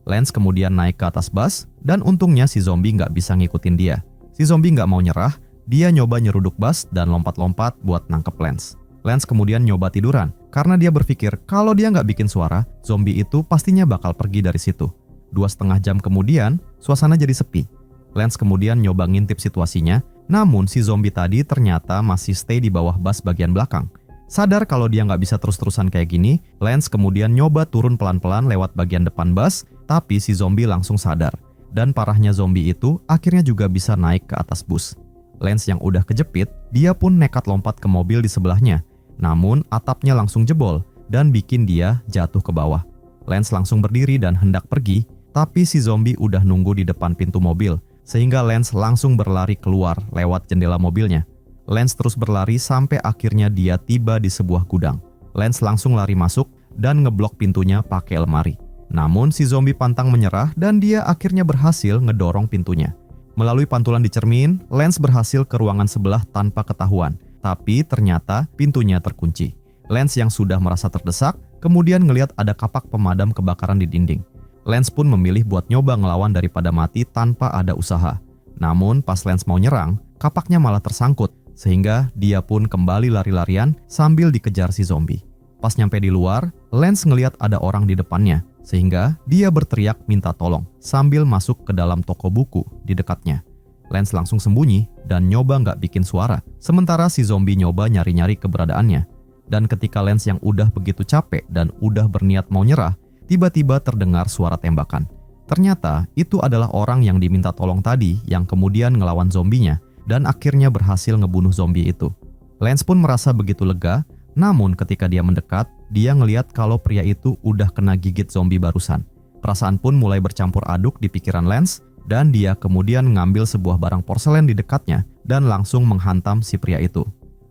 Lance kemudian naik ke atas bus, dan untungnya si zombie nggak bisa ngikutin dia. Si zombie nggak mau nyerah, dia nyoba nyeruduk bus dan lompat-lompat buat nangkep Lance. Lance kemudian nyoba tiduran, karena dia berpikir kalau dia nggak bikin suara, zombie itu pastinya bakal pergi dari situ. 2,5 jam kemudian, suasana jadi sepi. Lance kemudian nyoba ngintip situasinya, namun si zombie tadi ternyata masih stay di bawah bus bagian belakang. Sadar kalau dia nggak bisa terus-terusan kayak gini, Lance kemudian nyoba turun pelan-pelan lewat bagian depan bus, tapi si zombie langsung sadar. Dan parahnya zombie itu akhirnya juga bisa naik ke atas bus. Lance yang udah kejepit, dia pun nekat lompat ke mobil di sebelahnya. Namun atapnya langsung jebol dan bikin dia jatuh ke bawah. Lance langsung berdiri dan hendak pergi, tapi si zombie udah nunggu di depan pintu mobil, sehingga Lance langsung berlari keluar lewat jendela mobilnya. Lance terus berlari sampai akhirnya dia tiba di sebuah gudang. Lance langsung lari masuk dan ngeblok pintunya pakai lemari. Namun si zombie pantang menyerah dan dia akhirnya berhasil ngedorong pintunya. Melalui pantulan di cermin, Lance berhasil ke ruangan sebelah tanpa ketahuan. Tapi ternyata pintunya terkunci. Lance yang sudah merasa terdesak, kemudian ngelihat ada kapak pemadam kebakaran di dinding. Lance pun memilih buat nyoba ngelawan daripada mati tanpa ada usaha. Namun pas Lance mau nyerang, kapaknya malah tersangkut. Sehingga dia pun kembali lari-larian sambil dikejar si zombie. Pas nyampe di luar, Lance ngelihat ada orang di depannya, sehingga dia berteriak minta tolong sambil masuk ke dalam toko buku di dekatnya. Lance langsung sembunyi dan nyoba nggak bikin suara, sementara si zombie nyoba nyari-nyari keberadaannya. Dan ketika Lance yang udah begitu capek dan udah berniat mau nyerah, tiba-tiba terdengar suara tembakan. Ternyata itu adalah orang yang diminta tolong tadi yang kemudian ngelawan zombinya, dan akhirnya berhasil ngebunuh zombie itu. Lance pun merasa begitu lega, namun ketika dia mendekat, dia ngelihat kalau pria itu udah kena gigit zombie barusan. Perasaan pun mulai bercampur aduk di pikiran Lance, dan dia kemudian ngambil sebuah barang porselen di dekatnya dan langsung menghantam si pria itu.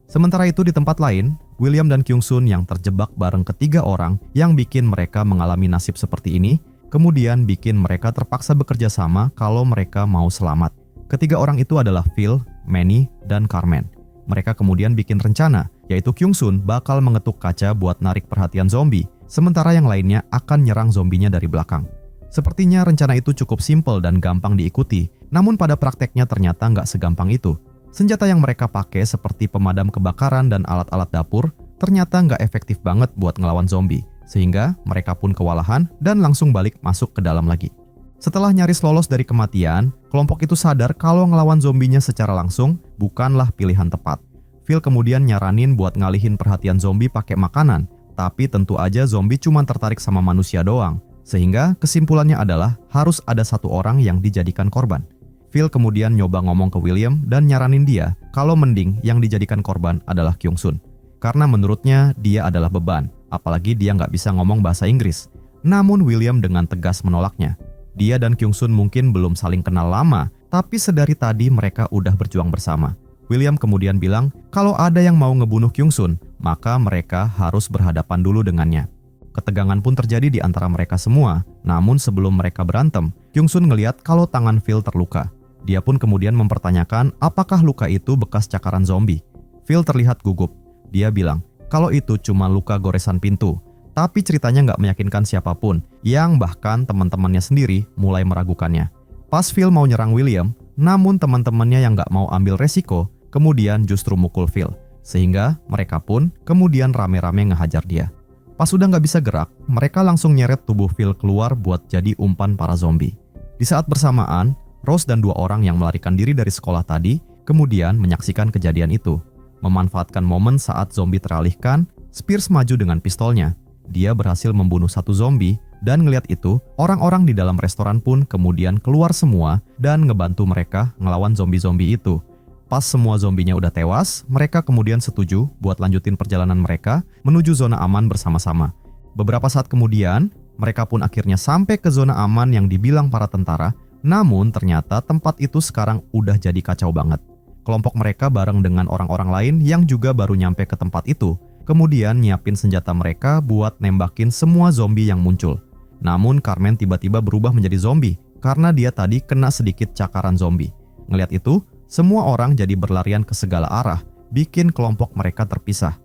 Sementara itu di tempat lain, William dan Kyung Sun yang terjebak bareng ketiga orang yang bikin mereka mengalami nasib seperti ini, kemudian bikin mereka terpaksa bekerja sama kalau mereka mau selamat. Ketiga orang itu adalah Phil, Manny, dan Carmen. Mereka kemudian bikin rencana, yaitu Kyung Sun bakal mengetuk kaca buat narik perhatian zombie, sementara yang lainnya akan nyerang zombinya dari belakang. Sepertinya rencana itu cukup simpel dan gampang diikuti, namun pada prakteknya ternyata nggak segampang itu. Senjata yang mereka pakai seperti pemadam kebakaran dan alat-alat dapur ternyata nggak efektif banget buat ngelawan zombie, sehingga mereka pun kewalahan dan langsung balik masuk ke dalam lagi. Setelah nyaris lolos dari kematian, kelompok itu sadar kalau ngelawan zombinya secara langsung bukanlah pilihan tepat. Phil kemudian nyaranin buat ngalihin perhatian zombie pakai makanan, tapi tentu aja zombie cuma tertarik sama manusia doang, sehingga kesimpulannya adalah harus ada satu orang yang dijadikan korban. Phil kemudian nyoba ngomong ke William dan nyaranin dia kalau mending yang dijadikan korban adalah Kyung Sun. Karena menurutnya dia adalah beban, apalagi dia nggak bisa ngomong bahasa Inggris. Namun William dengan tegas menolaknya. Dia dan Kyung Sun mungkin belum saling kenal lama, tapi sedari tadi mereka udah berjuang bersama. William kemudian bilang kalau ada yang mau ngebunuh Kyung-sun, maka mereka harus berhadapan dulu dengannya. Ketegangan pun terjadi di antara mereka semua, namun sebelum mereka berantem, Kyung-sun ngeliat kalau tangan Phil terluka. Dia pun kemudian mempertanyakan apakah luka itu bekas cakaran zombie. Phil terlihat gugup. Dia bilang kalau itu cuma luka goresan pintu, tapi ceritanya nggak meyakinkan siapapun, yang bahkan teman-temannya sendiri mulai meragukannya. Pas Phil mau nyerang William, namun teman-temannya yang nggak mau ambil resiko, kemudian justru mukul Phil, sehingga mereka pun kemudian rame-rame ngehajar dia. Pas udah nggak bisa gerak, mereka langsung nyeret tubuh Phil keluar buat jadi umpan para zombie. Di saat bersamaan, Rose dan 2 orang yang melarikan diri dari sekolah tadi kemudian menyaksikan kejadian itu. Memanfaatkan momen saat zombie teralihkan, Spears maju dengan pistolnya. Dia berhasil membunuh 1 zombie, dan ngelihat itu, orang-orang di dalam restoran pun kemudian keluar semua dan ngebantu mereka ngelawan zombie-zombie itu. Pas semua zombinya udah tewas, mereka kemudian setuju buat lanjutin perjalanan mereka menuju zona aman bersama-sama. Beberapa saat kemudian, mereka pun akhirnya sampai ke zona aman yang dibilang para tentara, namun ternyata tempat itu sekarang udah jadi kacau banget. Kelompok mereka bareng dengan orang-orang lain yang juga baru nyampe ke tempat itu, kemudian nyiapin senjata mereka buat nembakin semua zombie yang muncul. Namun Carmen tiba-tiba berubah menjadi zombie karena dia tadi kena sedikit cakaran zombie. Ngelihat itu, semua orang jadi berlarian ke segala arah, bikin kelompok mereka terpisah.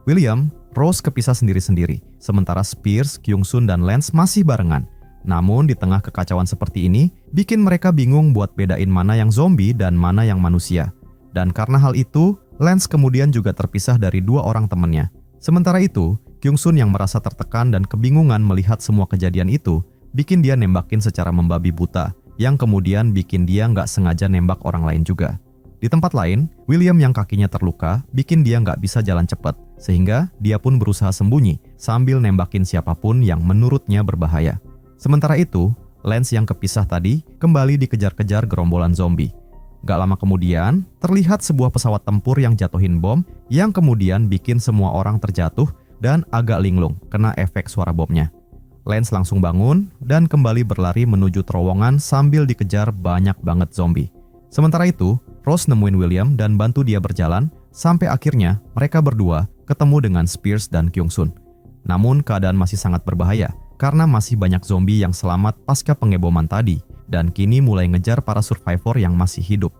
William, Rose kepisah sendiri-sendiri, sementara Spears, Kyung-sun, dan Lance masih barengan. Namun di tengah kekacauan seperti ini, bikin mereka bingung buat bedain mana yang zombie dan mana yang manusia. Dan karena hal itu, Lance kemudian juga terpisah dari 2 orang temannya. Sementara itu, Kyung-sun yang merasa tertekan dan kebingungan melihat semua kejadian itu, bikin dia nembakin secara membabi buta, yang kemudian bikin dia nggak sengaja nembak orang lain juga. Di tempat lain, William yang kakinya terluka bikin dia nggak bisa jalan cepat, sehingga dia pun berusaha sembunyi sambil nembakin siapapun yang menurutnya berbahaya. Sementara itu, Lance yang kepisah tadi kembali dikejar-kejar gerombolan zombie. Gak lama kemudian, terlihat sebuah pesawat tempur yang jatuhin bom yang kemudian bikin semua orang terjatuh dan agak linglung kena efek suara bomnya. Lance langsung bangun dan kembali berlari menuju terowongan sambil dikejar banyak banget zombie. Sementara itu, Rose nemuin William dan bantu dia berjalan sampai akhirnya mereka berdua ketemu dengan Spears dan Kyung-sun. Namun keadaan masih sangat berbahaya karena masih banyak zombie yang selamat pasca pengeboman tadi dan kini mulai ngejar para survivor yang masih hidup.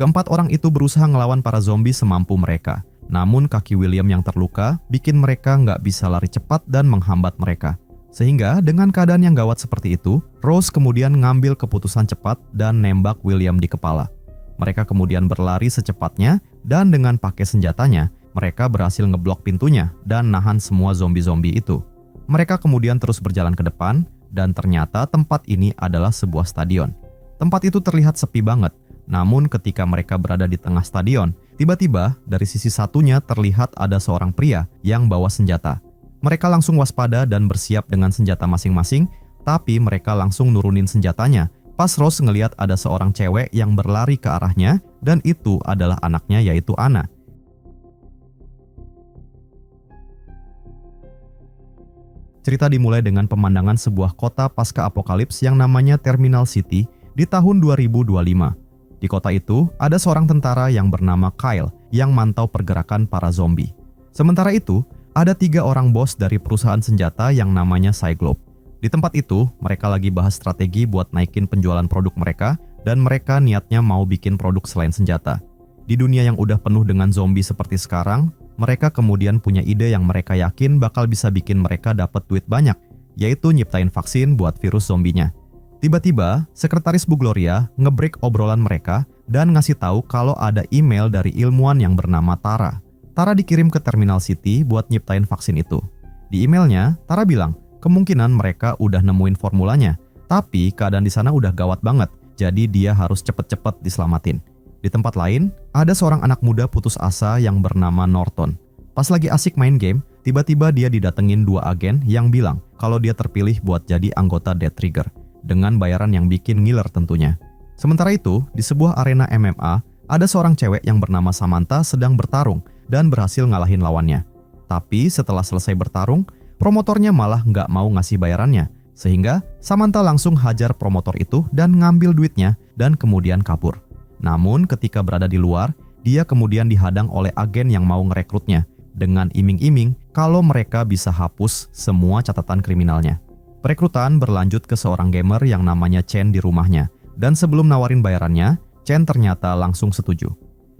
Keempat orang itu berusaha ngelawan para zombie semampu mereka. Namun kaki William yang terluka bikin mereka nggak bisa lari cepat dan menghambat mereka. Sehingga dengan keadaan yang gawat seperti itu, Rose kemudian ngambil keputusan cepat dan nembak William di kepala. Mereka kemudian berlari secepatnya dan dengan pakai senjatanya, mereka berhasil ngeblok pintunya dan nahan semua zombie-zombie itu. Mereka kemudian terus berjalan ke depan dan ternyata tempat ini adalah sebuah stadion. Tempat itu terlihat sepi banget, namun ketika mereka berada di tengah stadion, tiba-tiba dari sisi satunya terlihat ada seorang pria yang bawa senjata. Mereka langsung waspada dan bersiap dengan senjata masing-masing, tapi mereka langsung nurunin senjatanya. Pas Rose ngelihat ada seorang cewek yang berlari ke arahnya, dan itu adalah anaknya yaitu Anna. Cerita dimulai dengan pemandangan sebuah kota pasca apokalips yang namanya Terminal City di tahun 2025. Di kota itu, ada seorang tentara yang bernama Kyle yang mantau pergerakan para zombie. Sementara itu, ada 3 orang bos dari perusahaan senjata yang namanya Cyclops. Di tempat itu, mereka lagi bahas strategi buat naikin penjualan produk mereka dan mereka niatnya mau bikin produk selain senjata. Di dunia yang udah penuh dengan zombie seperti sekarang, mereka kemudian punya ide yang mereka yakin bakal bisa bikin mereka dapat duit banyak, yaitu nyiptain vaksin buat virus zombinya. Tiba-tiba, sekretaris Bu Gloria nge-break obrolan mereka dan ngasih tahu kalau ada email dari ilmuwan yang bernama Tara. Tara dikirim ke Terminal City buat nyiptain vaksin itu. Di emailnya, Tara bilang, kemungkinan mereka udah nemuin formulanya, tapi keadaan di sana udah gawat banget, jadi dia harus cepet-cepet diselamatin. Di tempat lain, ada seorang anak muda putus asa yang bernama Norton. Pas lagi asik main game, tiba-tiba dia didatengin 2 agen yang bilang kalau dia terpilih buat jadi anggota Death Trigger, dengan bayaran yang bikin ngiler tentunya. Sementara itu, di sebuah arena MMA, ada seorang cewek yang bernama Samantha sedang bertarung dan berhasil ngalahin lawannya. Tapi setelah selesai bertarung, promotornya malah nggak mau ngasih bayarannya, sehingga Samantha langsung hajar promotor itu dan ngambil duitnya dan kemudian kabur. Namun ketika berada di luar, dia kemudian dihadang oleh agen yang mau ngerekrutnya dengan iming-iming kalau mereka bisa hapus semua catatan kriminalnya. Perekrutan berlanjut ke seorang gamer yang namanya Chen di rumahnya, dan sebelum nawarin bayarannya, Chen ternyata langsung setuju.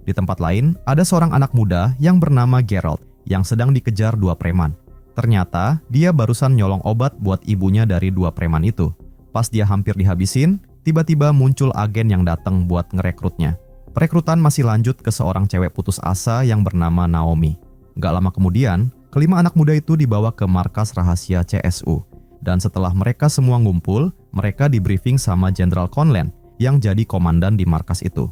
Di tempat lain, ada seorang anak muda yang bernama Gerald yang sedang dikejar dua preman. Ternyata, dia barusan nyolong obat buat ibunya dari dua preman itu. Pas dia hampir dihabisin, tiba-tiba muncul agen yang datang buat ngerekrutnya. Perekrutan masih lanjut ke seorang cewek putus asa yang bernama Naomi. Gak lama kemudian, kelima anak muda itu dibawa ke markas rahasia CSU. Dan setelah mereka semua ngumpul, mereka di-briefing sama Jenderal Conlon yang jadi komandan di markas itu.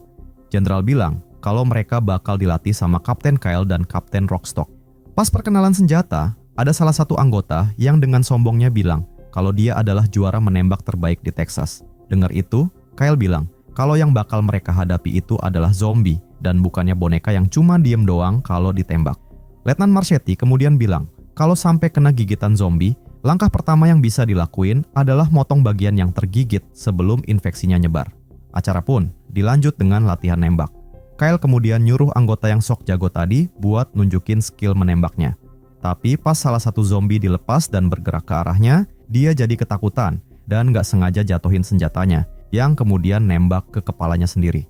Jenderal bilang kalau mereka bakal dilatih sama Kapten Kyle dan Kapten Rockstock. Pas perkenalan senjata, ada salah satu anggota yang dengan sombongnya bilang kalau dia adalah juara menembak terbaik di Texas. Dengar itu, Kyle bilang kalau yang bakal mereka hadapi itu adalah zombie dan bukannya boneka yang cuma diem doang kalau ditembak. Letnan Marchetti kemudian bilang kalau sampai kena gigitan zombie, langkah pertama yang bisa dilakuin adalah motong bagian yang tergigit sebelum infeksinya nyebar. Acara pun dilanjut dengan latihan nembak. Kyle kemudian nyuruh anggota yang sok jago tadi buat nunjukin skill menembaknya. Tapi pas salah satu zombie dilepas dan bergerak ke arahnya, dia jadi ketakutan dan gak sengaja jatuhin senjatanya yang kemudian nembak ke kepalanya sendiri.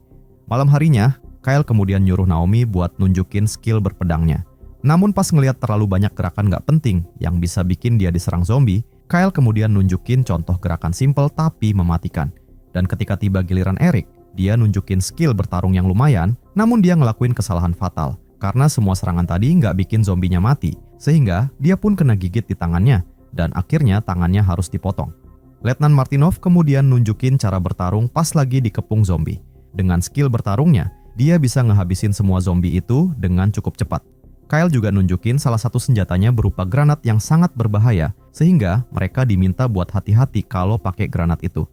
Malam harinya, Kyle kemudian nyuruh Naomi buat nunjukin skill berpedangnya. Namun pas ngelihat terlalu banyak gerakan gak penting yang bisa bikin dia diserang zombie, Kyle kemudian nunjukin contoh gerakan simple tapi mematikan. Dan ketika tiba giliran Eric, dia nunjukin skill bertarung yang lumayan, namun dia ngelakuin kesalahan fatal. Karena semua serangan tadi gak bikin zombinya mati, sehingga dia pun kena gigit di tangannya, dan akhirnya tangannya harus dipotong. Letnan Martinov kemudian nunjukin cara bertarung pas lagi dikepung zombie. Dengan skill bertarungnya, dia bisa ngehabisin semua zombie itu dengan cukup cepat. Kyle juga nunjukin salah satu senjatanya berupa granat yang sangat berbahaya, sehingga mereka diminta buat hati-hati kalau pakai granat itu.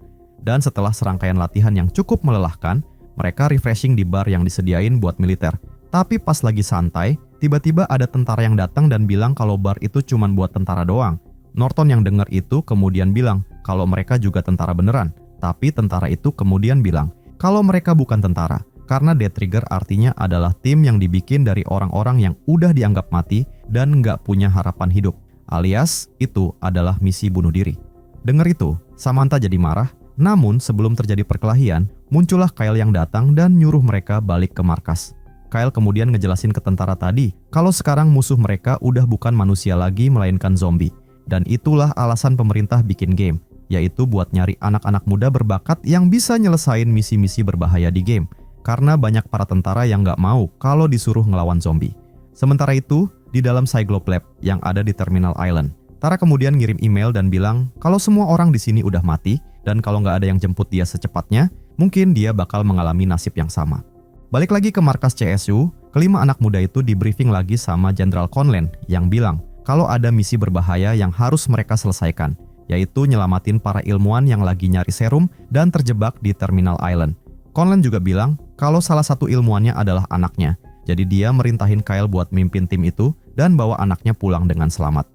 Dan setelah serangkaian latihan yang cukup melelahkan, mereka refreshing di bar yang disediain buat militer. Tapi pas lagi santai, tiba-tiba ada tentara yang datang dan bilang kalau bar itu cuma buat tentara doang. Norton yang dengar itu kemudian bilang kalau mereka juga tentara beneran. Tapi tentara itu kemudian bilang kalau mereka bukan tentara. Karena Death Trigger artinya adalah tim yang dibikin dari orang-orang yang udah dianggap mati dan nggak punya harapan hidup. Alias, itu adalah misi bunuh diri. Dengar itu, Samantha jadi marah. Namun sebelum terjadi perkelahian, muncullah Kyle yang datang dan nyuruh mereka balik ke markas. Kyle kemudian ngejelasin ke tentara tadi kalau sekarang musuh mereka udah bukan manusia lagi melainkan zombie. Dan itulah alasan pemerintah bikin game, yaitu buat nyari anak-anak muda berbakat yang bisa nyelesain misi-misi berbahaya di game. Karena banyak para tentara yang nggak mau kalau disuruh ngelawan zombie. Sementara itu, di dalam Cyclops Lab yang ada di Terminal Island, Tara kemudian ngirim email dan bilang kalau semua orang di sini udah mati dan kalau nggak ada yang jemput dia secepatnya, mungkin dia bakal mengalami nasib yang sama. Balik lagi ke markas CSU, kelima anak muda itu di-briefing lagi sama Jenderal Conlon yang bilang kalau ada misi berbahaya yang harus mereka selesaikan, yaitu nyelamatin para ilmuwan yang lagi nyari serum dan terjebak di Terminal Island. Conlon juga bilang kalau salah satu ilmuwannya adalah anaknya, jadi dia merintahin Kyle buat mimpin tim itu dan bawa anaknya pulang dengan selamat.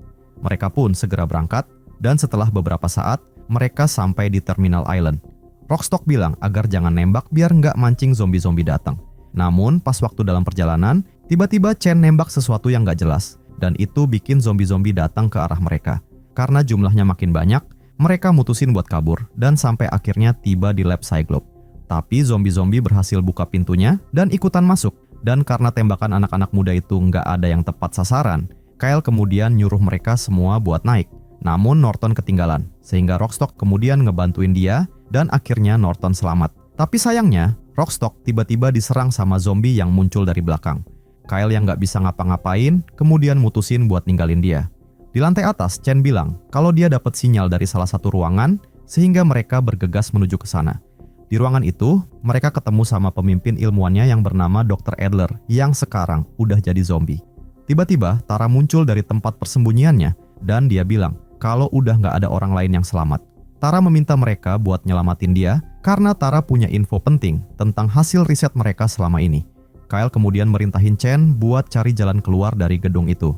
Mereka pun segera berangkat, dan setelah beberapa saat, mereka sampai di Terminal Island. Rockstock bilang agar jangan nembak biar nggak mancing zombie-zombie datang. Namun pas waktu dalam perjalanan, tiba-tiba Chen nembak sesuatu yang nggak jelas, dan itu bikin zombie-zombie datang ke arah mereka. Karena jumlahnya makin banyak, mereka mutusin buat kabur, dan sampai akhirnya tiba di lab Cyclops. Tapi zombie-zombie berhasil buka pintunya dan ikutan masuk. Dan karena tembakan anak-anak muda itu nggak ada yang tepat sasaran, Kyle kemudian nyuruh mereka semua buat naik. Namun Norton ketinggalan, sehingga Rockstock kemudian ngebantuin dia dan akhirnya Norton selamat. Tapi sayangnya, Rockstock tiba-tiba diserang sama zombie yang muncul dari belakang. Kyle yang nggak bisa ngapa-ngapain kemudian mutusin buat ninggalin dia. Di lantai atas, Chen bilang kalau dia dapat sinyal dari salah satu ruangan sehingga mereka bergegas menuju ke sana. Di ruangan itu, mereka ketemu sama pemimpin ilmuwannya yang bernama Dr. Adler yang sekarang udah jadi zombie. Tiba-tiba, Tara muncul dari tempat persembunyiannya dan dia bilang kalau udah nggak ada orang lain yang selamat. Tara meminta mereka buat nyelamatin dia karena Tara punya info penting tentang hasil riset mereka selama ini. Kyle kemudian merintahin Chen buat cari jalan keluar dari gedung itu.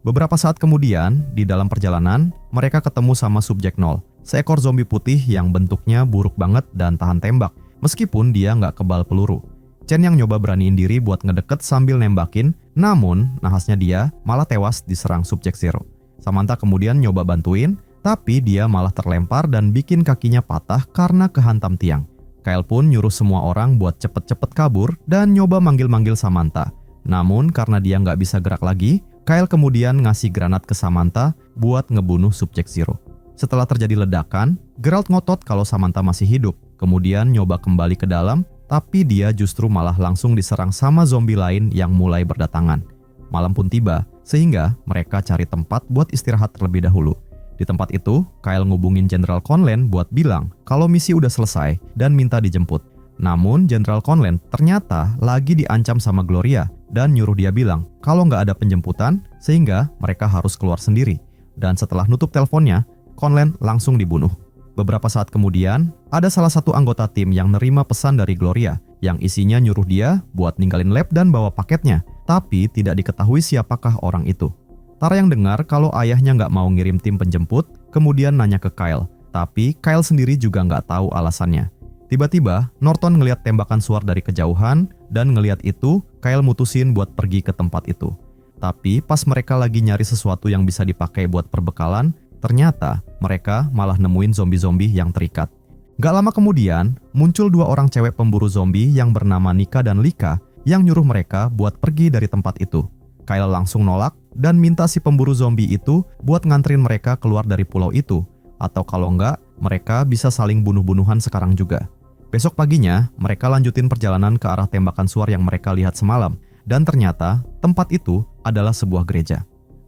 Beberapa saat kemudian, di dalam perjalanan, mereka ketemu sama Subjek 0. Seekor zombie putih yang bentuknya buruk banget dan tahan tembak, meskipun dia nggak kebal peluru. Chen yang nyoba beraniin diri buat ngedeket sambil nembakin, namun nahasnya dia malah tewas diserang Subjek Zero. Samantha kemudian nyoba bantuin, tapi dia malah terlempar dan bikin kakinya patah karena kehantam tiang. Kyle pun nyuruh semua orang buat cepet-cepet kabur dan nyoba manggil-manggil Samantha. Namun karena dia nggak bisa gerak lagi, Kyle kemudian ngasih granat ke Samantha buat ngebunuh Subjek Zero. Setelah terjadi ledakan, Geralt ngotot kalau Samantha masih hidup, kemudian nyoba kembali ke dalam, tapi dia justru malah langsung diserang sama zombie lain yang mulai berdatangan. Malam pun tiba, sehingga mereka cari tempat buat istirahat terlebih dahulu. Di tempat itu, Kyle ngubungin Jenderal Conlan buat bilang kalau misi udah selesai dan minta dijemput. Namun Jenderal Conlan ternyata lagi diancam sama Gloria dan nyuruh dia bilang kalau nggak ada penjemputan sehingga mereka harus keluar sendiri. Dan setelah nutup teleponnya, Conlan langsung dibunuh. Beberapa saat kemudian, ada salah satu anggota tim yang nerima pesan dari Gloria yang isinya nyuruh dia buat ninggalin lab dan bawa paketnya, tapi tidak diketahui siapakah orang itu. Tara yang dengar kalau ayahnya nggak mau ngirim tim penjemput, kemudian nanya ke Kyle, tapi Kyle sendiri juga nggak tahu alasannya. Tiba-tiba, Norton ngelihat tembakan suar dari kejauhan, dan ngelihat itu, Kyle mutusin buat pergi ke tempat itu. Tapi pas mereka lagi nyari sesuatu yang bisa dipakai buat perbekalan, ternyata mereka malah nemuin zombie-zombie yang terikat. Gak lama kemudian, muncul dua orang cewek pemburu zombie yang bernama Nika dan Lika yang nyuruh mereka buat pergi dari tempat itu. Kyle langsung nolak dan minta si pemburu zombie itu buat nganterin mereka keluar dari pulau itu. Atau kalau enggak, mereka bisa saling bunuh-bunuhan sekarang juga. Besok paginya, mereka lanjutin perjalanan ke arah tembakan suar yang mereka lihat semalam. Dan ternyata, tempat itu adalah sebuah gereja.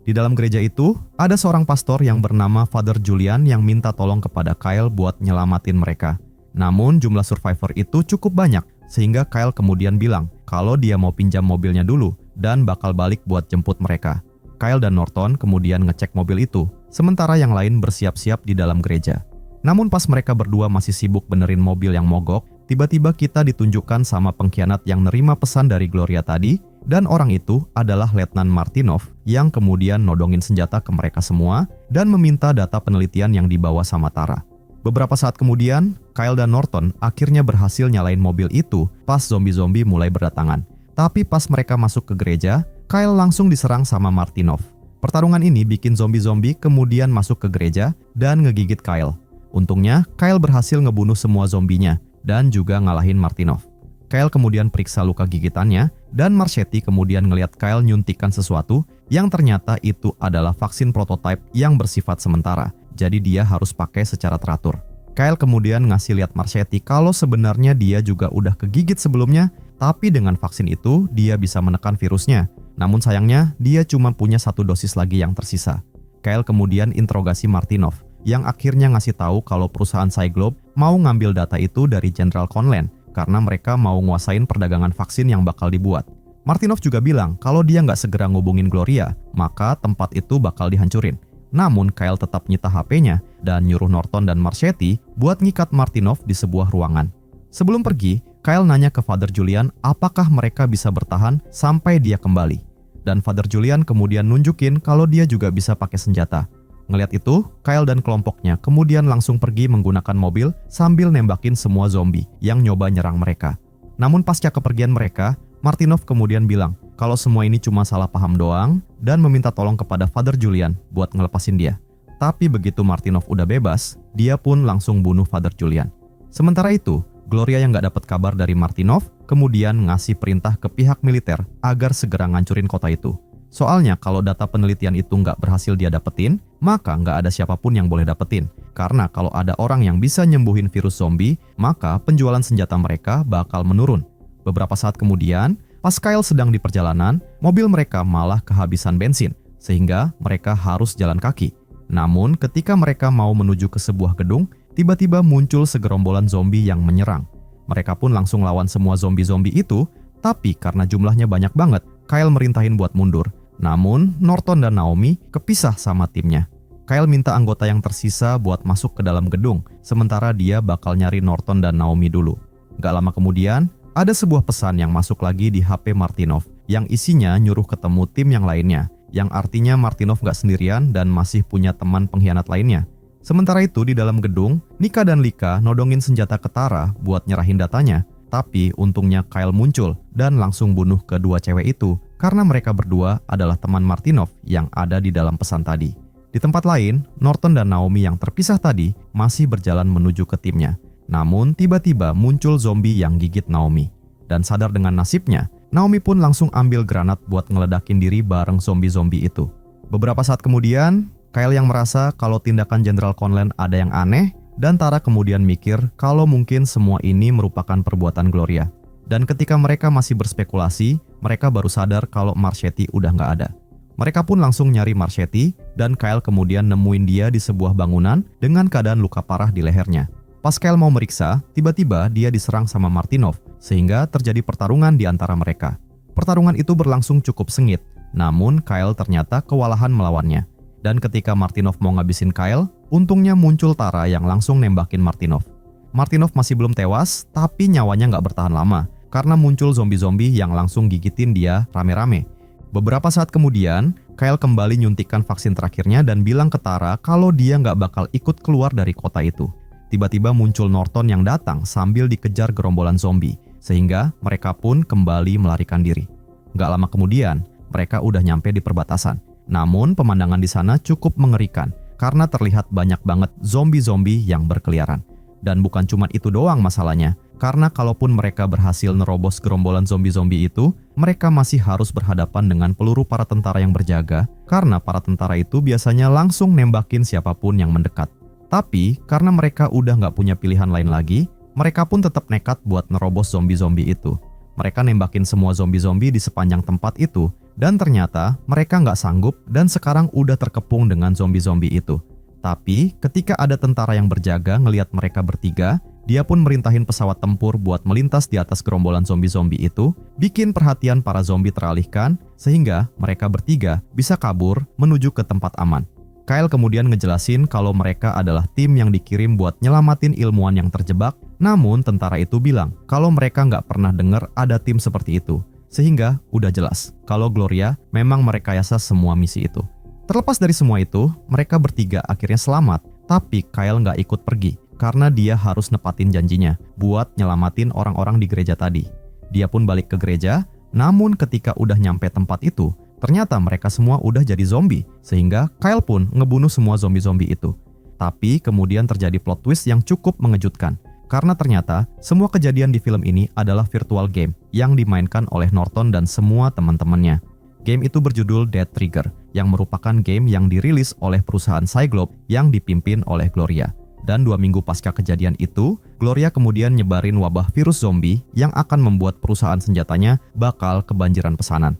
Di dalam gereja itu, ada seorang pastor yang bernama Father Julian yang minta tolong kepada Kyle buat nyelamatin mereka. Namun jumlah survivor itu cukup banyak, sehingga Kyle kemudian bilang kalau dia mau pinjam mobilnya dulu dan bakal balik buat jemput mereka. Kyle dan Norton kemudian ngecek mobil itu, sementara yang lain bersiap-siap di dalam gereja. Namun pas mereka berdua masih sibuk benerin mobil yang mogok, tiba-tiba kita ditunjukkan sama pengkhianat yang nerima pesan dari Gloria tadi, dan orang itu adalah Letnan Martinov yang kemudian nodongin senjata ke mereka semua dan meminta data penelitian yang dibawa sama Tara. Beberapa saat kemudian, Kyle dan Norton akhirnya berhasil nyalain mobil itu pas zombie-zombie mulai berdatangan. Tapi pas mereka masuk ke gereja, Kyle langsung diserang sama Martinov. Pertarungan ini bikin zombie-zombie kemudian masuk ke gereja dan ngegigit Kyle. Untungnya, Kyle berhasil ngebunuh semua zombinya dan juga ngalahin Martinov. Kyle kemudian periksa luka gigitannya, dan Marchetti kemudian ngelihat Kyle nyuntikkan sesuatu yang ternyata itu adalah vaksin prototipe yang bersifat sementara, jadi dia harus pakai secara teratur. Kyle kemudian ngasih lihat Marchetti kalau sebenarnya dia juga udah kegigit sebelumnya, tapi dengan vaksin itu dia bisa menekan virusnya. Namun sayangnya dia cuma punya 1 dosis lagi yang tersisa. Kyle kemudian interogasi Martinov, yang akhirnya ngasih tahu kalau perusahaan Cyglobe mau ngambil data itu dari Jenderal Conlan, karena mereka mau nguasain perdagangan vaksin yang bakal dibuat. Martinov juga bilang kalau dia nggak segera ngubungin Gloria, maka tempat itu bakal dihancurin. Namun Kyle tetap nyita HP-nya dan nyuruh Norton dan Marchetti buat ngikat Martinov di sebuah ruangan. Sebelum pergi, Kyle nanya ke Father Julian apakah mereka bisa bertahan sampai dia kembali. Dan Father Julian kemudian nunjukin kalau dia juga bisa pakai senjata. Ngeliat itu, Kyle dan kelompoknya kemudian langsung pergi menggunakan mobil sambil nembakin semua zombie yang nyoba nyerang mereka. Namun pasca kepergian mereka, Martinov kemudian bilang kalau semua ini cuma salah paham doang dan meminta tolong kepada Father Julian buat ngelepasin dia. Tapi begitu Martinov udah bebas, dia pun langsung bunuh Father Julian. Sementara itu, Gloria yang gak dapat kabar dari Martinov kemudian ngasih perintah ke pihak militer agar segera ngancurin kota itu. Soalnya kalau data penelitian itu nggak berhasil dia dapetin, maka nggak ada siapapun yang boleh dapetin. Karena kalau ada orang yang bisa nyembuhin virus zombie, maka penjualan senjata mereka bakal menurun. Beberapa saat kemudian, pas Kyle sedang di perjalanan, mobil mereka malah kehabisan bensin, sehingga mereka harus jalan kaki. Namun ketika mereka mau menuju ke sebuah gedung, tiba-tiba muncul segerombolan zombie yang menyerang. Mereka pun langsung lawan semua zombie-zombie itu, tapi karena jumlahnya banyak banget, Kyle merintahin buat mundur. Namun, Norton dan Naomi kepisah sama timnya. Kyle minta anggota yang tersisa buat masuk ke dalam gedung, sementara dia bakal nyari Norton dan Naomi dulu. Gak lama kemudian, ada sebuah pesan yang masuk lagi di HP Martinov, yang isinya nyuruh ketemu tim yang lainnya, yang artinya Martinov gak sendirian dan masih punya teman pengkhianat lainnya. Sementara itu di dalam gedung, Nika dan Lika nodongin senjata ke Tara buat nyerahin datanya, Tapi untungnya Kyle muncul dan langsung bunuh kedua cewek itu karena mereka berdua adalah teman Martinov yang ada di dalam pesan tadi. Di tempat lain, Norton dan Naomi yang terpisah tadi masih berjalan menuju ke timnya. Namun tiba-tiba muncul zombie yang gigit Naomi. Dan sadar dengan nasibnya, Naomi pun langsung ambil granat buat ngeledakin diri bareng zombie-zombie itu. Beberapa saat kemudian, Kyle yang merasa kalau tindakan Jenderal Conlon ada yang aneh, dan Tara kemudian mikir kalau mungkin semua ini merupakan perbuatan Gloria. Dan ketika mereka masih berspekulasi, mereka baru sadar kalau Marchetti udah nggak ada. Mereka pun langsung nyari Marchetti, dan Kyle kemudian nemuin dia di sebuah bangunan dengan keadaan luka parah di lehernya. Pas Kyle mau meriksa, tiba-tiba dia diserang sama Martinov, sehingga terjadi pertarungan di antara mereka. Pertarungan itu berlangsung cukup sengit, namun Kyle ternyata kewalahan melawannya. Dan ketika Martinov mau ngabisin Kyle, untungnya muncul Tara yang langsung nembakin Martinov. Martinov masih belum tewas, tapi nyawanya nggak bertahan lama, karena muncul zombie-zombie yang langsung gigitin dia rame-rame. Beberapa saat kemudian, Kyle kembali nyuntikkan vaksin terakhirnya dan bilang ke Tara kalau dia nggak bakal ikut keluar dari kota itu. Tiba-tiba muncul Norton yang datang sambil dikejar gerombolan zombie, sehingga mereka pun kembali melarikan diri. Nggak lama kemudian, mereka udah nyampe di perbatasan. Namun pemandangan di sana cukup mengerikan karena terlihat banyak banget zombie-zombie yang berkeliaran. Dan bukan cuma itu doang masalahnya, karena kalaupun mereka berhasil nerobos gerombolan zombie-zombie itu, mereka masih harus berhadapan dengan peluru para tentara yang berjaga, karena para tentara itu biasanya langsung nembakin siapapun yang mendekat. Tapi karena mereka udah nggak punya pilihan lain lagi, mereka pun tetap nekat buat nerobos zombie-zombie itu. Mereka nembakin semua zombie-zombie di sepanjang tempat itu, dan ternyata mereka nggak sanggup dan sekarang udah terkepung dengan zombie-zombie itu. Tapi ketika ada tentara yang berjaga ngelihat mereka bertiga, dia pun merintahin pesawat tempur buat melintas di atas gerombolan zombie-zombie itu, bikin perhatian para zombie teralihkan, sehingga mereka bertiga bisa kabur menuju ke tempat aman. Kyle kemudian ngejelasin kalau mereka adalah tim yang dikirim buat nyelamatin ilmuwan yang terjebak, namun tentara itu bilang kalau mereka nggak pernah dengar ada tim seperti itu. Sehingga udah jelas kalau Gloria memang merekayasa semua misi itu. Terlepas dari semua itu, mereka bertiga akhirnya selamat, tapi Kyle nggak ikut pergi karena dia harus nepatin janjinya buat nyelamatin orang-orang di gereja tadi. Dia pun balik ke gereja, namun ketika udah nyampe tempat itu, ternyata mereka semua udah jadi zombie, sehingga Kyle pun ngebunuh semua zombie-zombie itu. Tapi kemudian terjadi plot twist yang cukup mengejutkan. Karena ternyata semua kejadian di film ini adalah virtual game yang dimainkan oleh Norton dan semua teman-temannya. Game itu berjudul Dead Trigger, yang merupakan game yang dirilis oleh perusahaan Cyclops yang dipimpin oleh Gloria. Dan 2 minggu pasca kejadian itu, Gloria kemudian nyebarin wabah virus zombie yang akan membuat perusahaan senjatanya bakal kebanjiran pesanan.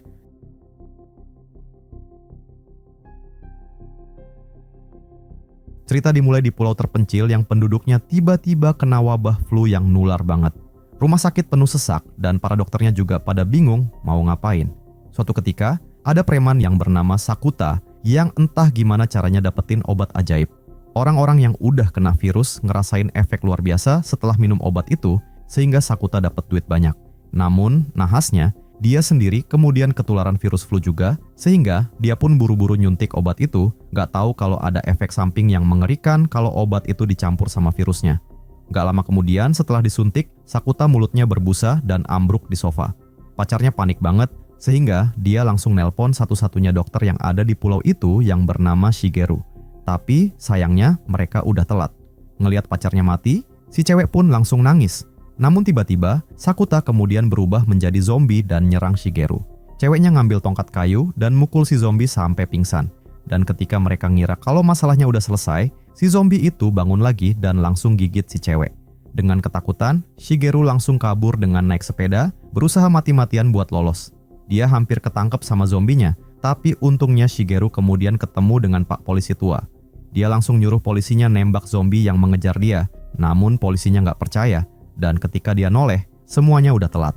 Cerita dimulai di pulau terpencil yang penduduknya tiba-tiba kena wabah flu yang nular banget. Rumah sakit penuh sesak dan para dokternya juga pada bingung mau ngapain. Suatu ketika, ada preman yang bernama Sakuta yang entah gimana caranya dapetin obat ajaib. Orang-orang yang udah kena virus ngerasain efek luar biasa setelah minum obat itu, sehingga Sakuta dapat duit banyak. Namun, nahasnya, dia sendiri kemudian ketularan virus flu juga, sehingga dia pun buru-buru nyuntik obat itu, gak tahu kalau ada efek samping yang mengerikan kalau obat itu dicampur sama virusnya. Gak lama kemudian setelah disuntik, Sakuta mulutnya berbusa dan ambruk di sofa. Pacarnya panik banget, sehingga dia langsung nelpon satu-satunya dokter yang ada di pulau itu yang bernama Shigeru. Tapi sayangnya mereka udah telat. Ngelihat pacarnya mati, si cewek pun langsung nangis. Namun tiba-tiba, Sakuta kemudian berubah menjadi zombie dan nyerang Shigeru. Ceweknya ngambil tongkat kayu dan mukul si zombie sampai pingsan. Dan ketika mereka ngira kalau masalahnya udah selesai, si zombie itu bangun lagi dan langsung gigit si cewek. Dengan ketakutan, Shigeru langsung kabur dengan naik sepeda, berusaha mati-matian buat lolos. Dia hampir ketangkep sama zombinya, tapi untungnya Shigeru kemudian ketemu dengan Pak Polisi tua. Dia langsung nyuruh polisinya nembak zombie yang mengejar dia, namun polisinya nggak percaya. Dan ketika dia noleh, semuanya udah telat.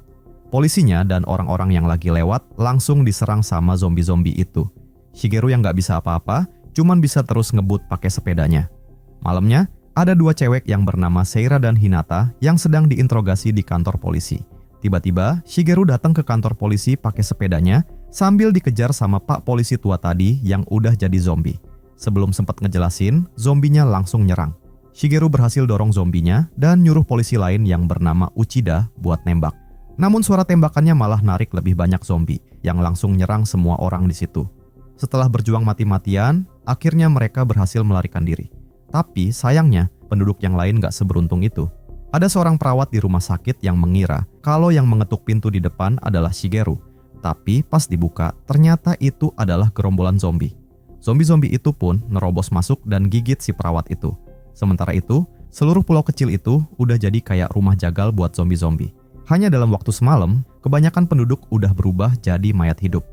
Polisinya dan orang-orang yang lagi lewat langsung diserang sama zombie-zombie itu. Shigeru yang nggak bisa apa-apa, cuman bisa terus ngebut pakai sepedanya. Malamnya, ada 2 cewek yang bernama Seira dan Hinata yang sedang diinterogasi di kantor polisi. Tiba-tiba, Shigeru datang ke kantor polisi pakai sepedanya sambil dikejar sama Pak Polisi tua tadi yang udah jadi zombie. Sebelum sempat ngejelasin, zombinya langsung nyerang. Shigeru berhasil dorong zombinya dan nyuruh polisi lain yang bernama Uchida buat nembak. Namun suara tembakannya malah narik lebih banyak zombie yang langsung nyerang semua orang di situ. Setelah berjuang mati-matian, akhirnya mereka berhasil melarikan diri. Tapi sayangnya, penduduk yang lain gak seberuntung itu. Ada seorang perawat di rumah sakit yang mengira kalau yang mengetuk pintu di depan adalah Shigeru. Tapi pas dibuka, ternyata itu adalah gerombolan zombie. Zombie-zombie itu pun nerobos masuk dan gigit si perawat itu. Sementara itu, seluruh pulau kecil itu udah jadi kayak rumah jagal buat zombie-zombie. Hanya dalam waktu semalam, kebanyakan penduduk udah berubah jadi mayat hidup.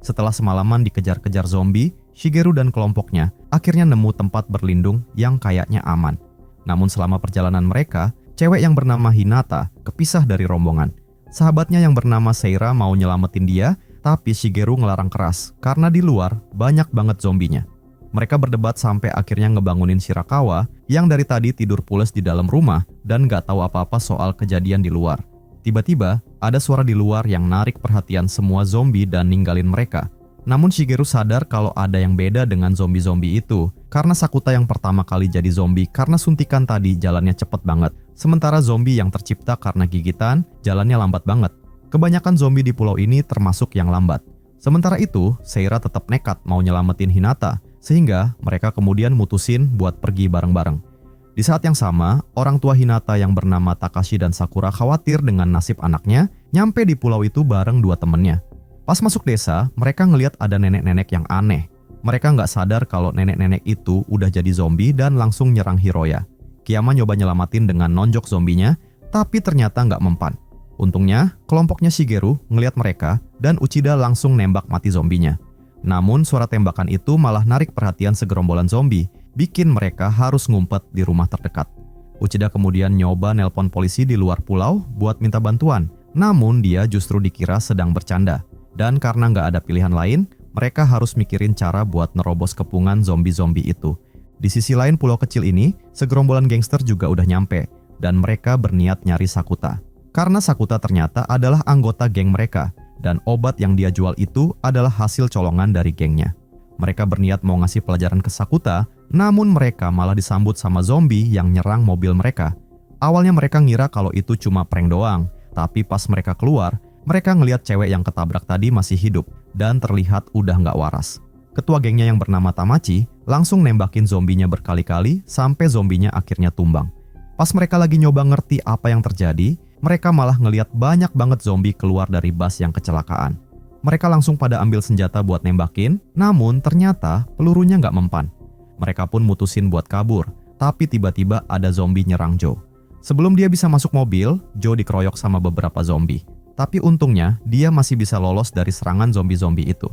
Setelah semalaman dikejar-kejar zombie, Shigeru dan kelompoknya akhirnya nemu tempat berlindung yang kayaknya aman. Namun selama perjalanan mereka, cewek yang bernama Hinata kepisah dari rombongan. Sahabatnya yang bernama Seira mau nyelamatin dia, tapi Shigeru ngelarang keras karena di luar banyak banget zombinya. Mereka berdebat sampai akhirnya ngebangunin Shirakawa yang dari tadi tidur pules di dalam rumah dan gak tahu apa-apa soal kejadian di luar. Tiba-tiba, ada suara di luar yang narik perhatian semua zombie dan ninggalin mereka. Namun Shigeru sadar kalau ada yang beda dengan zombie-zombie itu, karena Sakuta yang pertama kali jadi zombie karena suntikan tadi jalannya cepet banget, sementara zombie yang tercipta karena gigitan jalannya lambat banget. Kebanyakan zombie di pulau ini termasuk yang lambat. Sementara itu, Seira tetap nekat mau nyelamatin Hinata, sehingga mereka kemudian mutusin buat pergi bareng-bareng. Di saat yang sama, orang tua Hinata yang bernama Takashi dan Sakura khawatir dengan nasib anaknya, nyampe di pulau itu bareng dua temennya. Pas masuk desa, mereka ngelihat ada nenek-nenek yang aneh. Mereka nggak sadar kalau nenek-nenek itu udah jadi zombie dan langsung nyerang Hiroya. Kiyama nyoba nyelamatin dengan nonjok zombinya, tapi ternyata nggak mempan. Untungnya, kelompoknya Shigeru ngelihat mereka dan Uchida langsung nembak mati zombinya. Namun suara tembakan itu malah narik perhatian segerombolan zombie, bikin mereka harus ngumpet di rumah terdekat. Uchida kemudian nyoba nelpon polisi di luar pulau buat minta bantuan, namun dia justru dikira sedang bercanda. Dan karena nggak ada pilihan lain, mereka harus mikirin cara buat nerobos kepungan zombie-zombie itu. Di sisi lain pulau kecil ini, segerombolan gangster juga udah nyampe, dan mereka berniat nyari Sakuta. Karena Sakuta ternyata adalah anggota geng mereka, dan obat yang dia jual itu adalah hasil colongan dari gengnya. Mereka berniat mau ngasih pelajaran ke Sakuta, namun mereka malah disambut sama zombie yang nyerang mobil mereka. Awalnya mereka ngira kalau itu cuma prank doang, tapi pas mereka keluar, mereka ngelihat cewek yang ketabrak tadi masih hidup dan terlihat udah nggak waras. Ketua gengnya yang bernama Tamachi langsung nembakin zombinya berkali-kali sampai zombinya akhirnya tumbang. Pas mereka lagi nyoba ngerti apa yang terjadi, mereka malah ngelihat banyak banget zombie keluar dari bus yang kecelakaan. Mereka langsung pada ambil senjata buat nembakin, namun ternyata pelurunya nggak mempan. Mereka pun mutusin buat kabur, tapi tiba-tiba ada zombie nyerang Joe. Sebelum dia bisa masuk mobil, Joe dikeroyok sama beberapa zombie. Tapi untungnya, dia masih bisa lolos dari serangan zombie-zombie itu.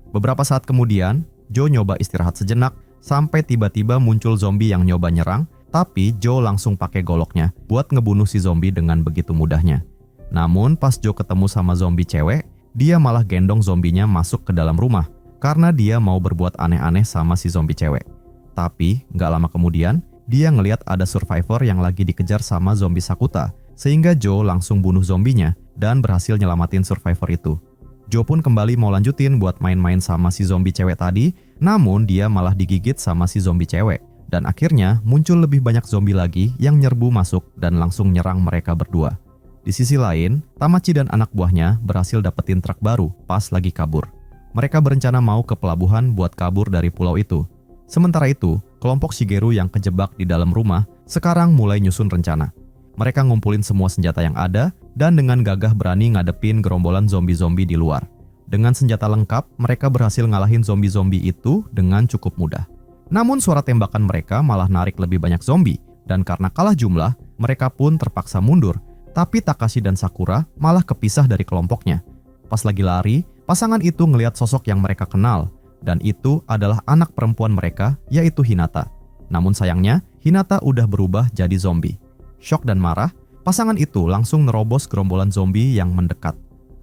Beberapa saat kemudian, Joe nyoba istirahat sejenak, sampai tiba-tiba muncul zombie yang nyoba nyerang, tapi Joe langsung pakai goloknya buat ngebunuh si zombie dengan begitu mudahnya. Namun pas Joe ketemu sama zombie cewek, dia malah gendong zombinya masuk ke dalam rumah karena dia mau berbuat aneh-aneh sama si zombie cewek. Tapi gak lama kemudian, dia ngelihat ada survivor yang lagi dikejar sama zombie Sakuta, sehingga Joe langsung bunuh zombinya dan berhasil nyelamatin survivor itu. Joe pun kembali mau lanjutin buat main-main sama si zombie cewek tadi, namun dia malah digigit sama si zombie cewek. Dan akhirnya muncul lebih banyak zombie lagi yang nyerbu masuk dan langsung nyerang mereka berdua. Di sisi lain, Tamachi dan anak buahnya berhasil dapetin truk baru pas lagi kabur. Mereka berencana mau ke pelabuhan buat kabur dari pulau itu. Sementara itu, kelompok Shigeru yang kejebak di dalam rumah sekarang mulai nyusun rencana. Mereka ngumpulin semua senjata yang ada dan dengan gagah berani ngadepin gerombolan zombie-zombie di luar. Dengan senjata lengkap, mereka berhasil ngalahin zombie-zombie itu dengan cukup mudah. Namun suara tembakan mereka malah narik lebih banyak zombie, dan karena kalah jumlah, mereka pun terpaksa mundur. Tapi Takashi dan Sakura malah kepisah dari kelompoknya. Pas lagi lari, pasangan itu ngelihat sosok yang mereka kenal, dan itu adalah anak perempuan mereka, yaitu Hinata. Namun sayangnya, Hinata udah berubah jadi zombie. Syok dan marah, pasangan itu langsung nerobos gerombolan zombie yang mendekat.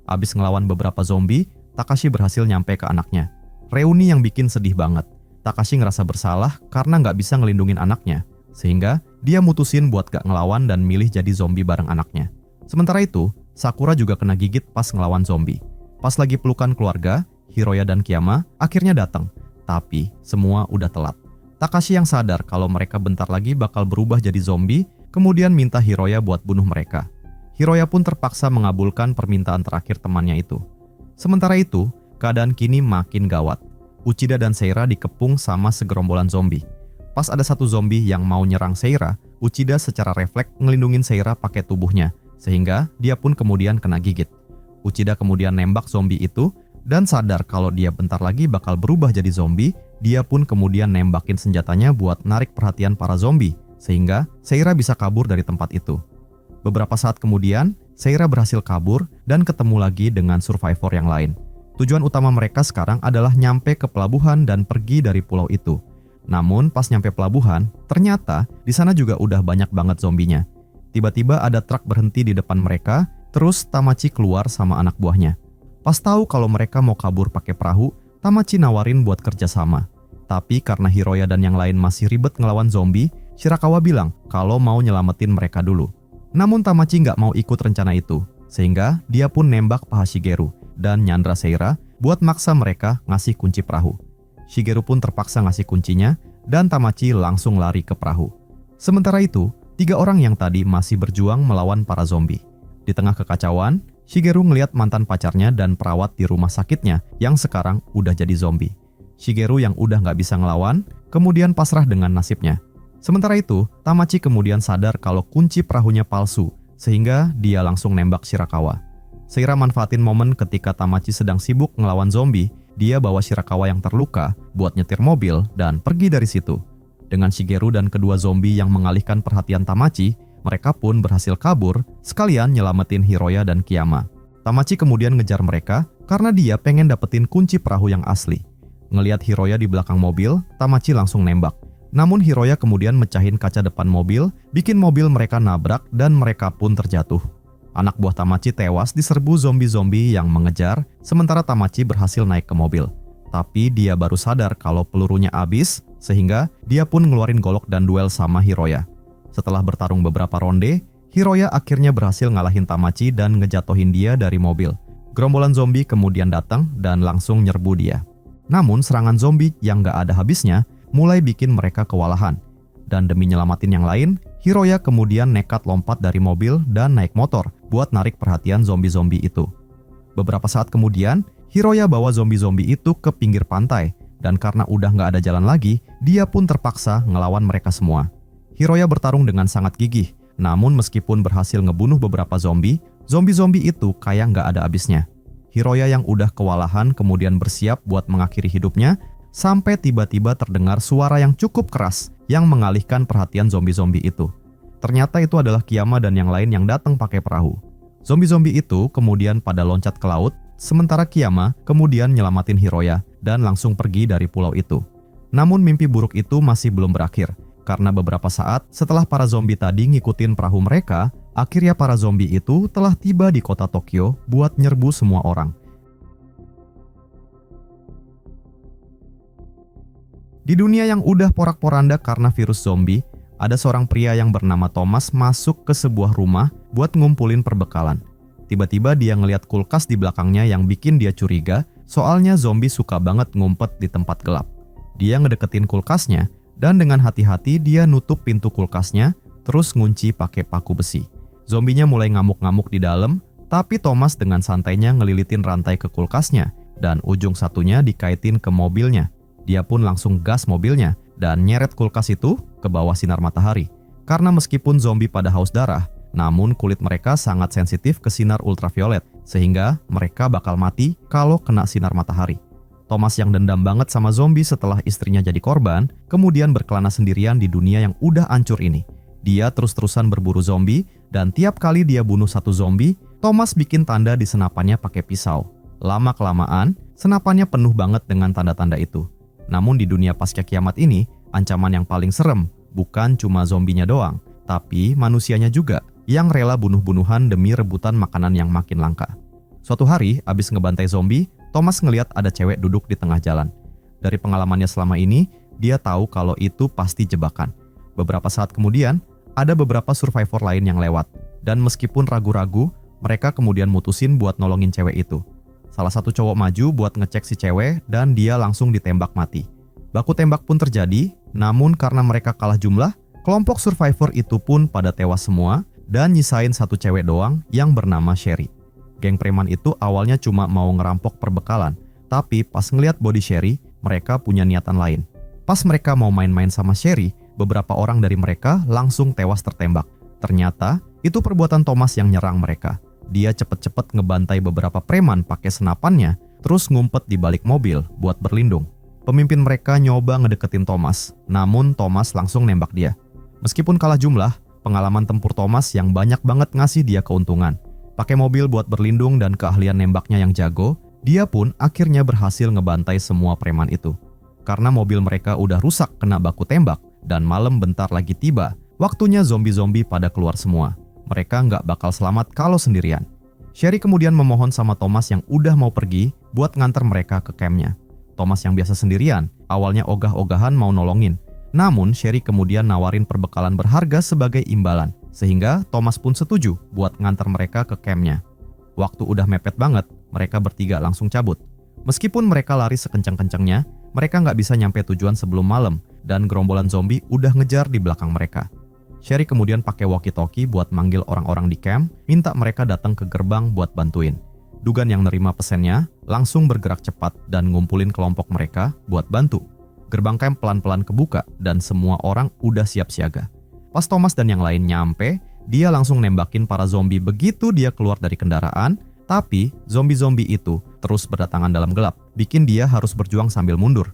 Abis ngelawan beberapa zombie, Takashi berhasil nyampe ke anaknya. Reuni yang bikin sedih banget. Takashi ngerasa bersalah karena nggak bisa ngelindungin anaknya, sehingga dia mutusin buat gak ngelawan dan milih jadi zombie bareng anaknya. Sementara itu, Sakura juga kena gigit pas ngelawan zombie. Pas lagi pelukan keluarga, Hiroya dan Kiyama akhirnya datang, tapi semua udah telat. Takashi yang sadar kalau mereka bentar lagi bakal berubah jadi zombie, kemudian minta Hiroya buat bunuh mereka. Hiroya pun terpaksa mengabulkan permintaan terakhir temannya itu. Sementara itu, keadaan kini makin gawat. Uchida dan Seira dikepung sama segerombolan zombie. Pas ada satu zombie yang mau nyerang Seira, Uchida secara refleks ngelindungin Seira pakai tubuhnya, sehingga dia pun kemudian kena gigit. Uchida kemudian nembak zombie itu, dan sadar kalau dia bentar lagi bakal berubah jadi zombie, dia pun kemudian nembakin senjatanya buat narik perhatian para zombie, sehingga Seira bisa kabur dari tempat itu. Beberapa saat kemudian, Seira berhasil kabur dan ketemu lagi dengan survivor yang lain. Tujuan utama mereka sekarang adalah nyampe ke pelabuhan dan pergi dari pulau itu. Namun pas nyampe pelabuhan, ternyata di sana juga udah banyak banget zombinya. Tiba-tiba ada truk berhenti di depan mereka, terus Tamachi keluar sama anak buahnya. Pas tahu kalau mereka mau kabur pakai perahu, Tamachi nawarin buat kerjasama. Tapi karena Hiroya dan yang lain masih ribet ngelawan zombie, Shirakawa bilang kalau mau nyelamatin mereka dulu. Namun Tamachi nggak mau ikut rencana itu, sehingga dia pun nembak paha Shigeru dan nyandra Seira buat maksa mereka ngasih kunci perahu. Shigeru pun terpaksa ngasih kuncinya dan Tamachi langsung lari ke perahu. Sementara itu, 3 orang yang tadi masih berjuang melawan para zombie. Di tengah kekacauan, Shigeru ngelihat mantan pacarnya dan perawat di rumah sakitnya yang sekarang udah jadi zombie. Shigeru yang udah nggak bisa ngelawan, kemudian pasrah dengan nasibnya. Sementara itu, Tamachi kemudian sadar kalau kunci perahunya palsu, sehingga dia langsung nembak Shirakawa. Seira manfaatin momen ketika Tamachi sedang sibuk ngelawan zombie, dia bawa Shirakawa yang terluka buat nyetir mobil dan pergi dari situ. Dengan Shigeru dan kedua zombie yang mengalihkan perhatian Tamachi, mereka pun berhasil kabur, sekalian nyelamatin Hiroya dan Kiyama. Tamachi kemudian ngejar mereka karena dia pengen dapetin kunci perahu yang asli. Ngelihat Hiroya di belakang mobil, Tamachi langsung nembak. Namun Hiroya kemudian mecahin kaca depan mobil, bikin mobil mereka nabrak dan mereka pun terjatuh. Anak buah Tamachi tewas diserbu zombie-zombie yang mengejar, sementara Tamachi berhasil naik ke mobil. Tapi dia baru sadar kalau pelurunya habis, sehingga dia pun ngeluarin golok dan duel sama Hiroya. Setelah bertarung beberapa ronde, Hiroya akhirnya berhasil ngalahin Tamachi dan ngejatohin dia dari mobil. Gerombolan zombie kemudian datang dan langsung nyerbu dia. Namun serangan zombie yang gak ada habisnya mulai bikin mereka kewalahan. Dan demi nyelamatin yang lain, Hiroya kemudian nekat lompat dari mobil dan naik motor buat narik perhatian zombie-zombie itu. Beberapa saat kemudian, Hiroya bawa zombie-zombie itu ke pinggir pantai, dan karena udah gak ada jalan lagi, dia pun terpaksa ngelawan mereka semua. Hiroya bertarung dengan sangat gigih, namun meskipun berhasil ngebunuh beberapa zombie, zombie-zombie itu kayak gak ada habisnya. Hiroya yang udah kewalahan kemudian bersiap buat mengakhiri hidupnya, sampai tiba-tiba terdengar suara yang cukup keras yang mengalihkan perhatian zombie-zombie itu. Ternyata itu adalah Kiyama dan yang lain yang datang pakai perahu. Zombie-zombie itu kemudian pada loncat ke laut, sementara Kiyama kemudian nyelamatin Hiroya dan langsung pergi dari pulau itu. Namun mimpi buruk itu masih belum berakhir, karena beberapa saat setelah para zombie tadi ngikutin perahu mereka, akhirnya para zombie itu telah tiba di kota Tokyo buat nyerbu semua orang. Di dunia yang udah porak-poranda karena virus zombie, ada seorang pria yang bernama Thomas masuk ke sebuah rumah buat ngumpulin perbekalan. Tiba-tiba dia ngeliat kulkas di belakangnya yang bikin dia curiga, soalnya zombie suka banget ngumpet di tempat gelap. Dia ngedeketin kulkasnya, dan dengan hati-hati dia nutup pintu kulkasnya, terus ngunci pakai paku besi. Zombinya mulai ngamuk-ngamuk di dalam, tapi Thomas dengan santainya ngelilitin rantai ke kulkasnya, dan ujung satunya dikaitin ke mobilnya. Dia pun langsung gas mobilnya dan nyeret kulkas itu ke bawah sinar matahari. Karena meskipun zombie pada haus darah, namun kulit mereka sangat sensitif ke sinar ultraviolet, sehingga mereka bakal mati kalau kena sinar matahari. Thomas yang dendam banget sama zombie setelah istrinya jadi korban, kemudian berkelana sendirian di dunia yang udah hancur ini. Dia terus-terusan berburu zombie, dan tiap kali dia bunuh satu zombie, Thomas bikin tanda di senapannya pakai pisau. Lama-kelamaan, senapannya penuh banget dengan tanda-tanda itu. Namun di dunia pasca kiamat ini, ancaman yang paling serem bukan cuma zombinya doang, tapi manusianya juga yang rela bunuh-bunuhan demi rebutan makanan yang makin langka. Suatu hari, abis ngebantai zombie, Thomas ngeliat ada cewek duduk di tengah jalan. Dari pengalamannya selama ini, dia tahu kalau itu pasti jebakan. Beberapa saat kemudian, ada beberapa survivor lain yang lewat, dan meskipun ragu-ragu, mereka kemudian mutusin buat nolongin cewek itu. Salah satu cowok maju buat ngecek si cewek dan dia langsung ditembak mati. Baku tembak pun terjadi Namun karena mereka kalah jumlah, kelompok survivor itu pun pada tewas semua dan nyisain satu cewek doang yang bernama Sherry. Geng preman itu awalnya cuma mau ngerampok perbekalan, tapi pas ngeliat body Sherry, mereka punya niatan lain. Pas mereka mau main-main sama Sherry, beberapa orang dari mereka langsung tewas tertembak. Ternyata, itu perbuatan Thomas yang nyerang mereka. Dia cepet-cepet ngebantai beberapa preman pakai senapannya, terus ngumpet di balik mobil buat berlindung. Pemimpin mereka nyoba ngedeketin Thomas, namun Thomas langsung nembak dia. Meskipun kalah jumlah, pengalaman tempur Thomas yang banyak banget ngasih dia keuntungan. Pakai mobil buat berlindung dan keahlian nembaknya yang jago, dia pun akhirnya berhasil ngebantai semua preman itu. Karena mobil mereka udah rusak kena baku tembak, dan malam bentar lagi tiba, waktunya zombie-zombie pada keluar semua. Mereka nggak bakal selamat kalau sendirian. Sherry kemudian memohon sama Thomas yang udah mau pergi buat nganter mereka ke campnya. Thomas yang biasa sendirian, awalnya ogah-ogahan mau nolongin. Namun Sherry kemudian nawarin perbekalan berharga sebagai imbalan, sehingga Thomas pun setuju buat nganter mereka ke campnya. Waktu udah mepet banget, mereka bertiga langsung cabut. Meskipun mereka lari sekencang-kencangnya, mereka nggak bisa nyampe tujuan sebelum malam, dan gerombolan zombie udah ngejar di belakang mereka. Sherry kemudian pakai walkie-talkie buat manggil orang-orang di camp, minta mereka datang ke gerbang buat bantuin. Dugan yang nerima pesennya langsung bergerak cepat dan ngumpulin kelompok mereka buat bantu. Gerbang camp pelan-pelan kebuka dan semua orang udah siap siaga. Pas Thomas dan yang lain nyampe, dia langsung nembakin para zombie begitu dia keluar dari kendaraan, tapi zombie-zombie itu terus berdatangan dalam gelap, bikin dia harus berjuang sambil mundur.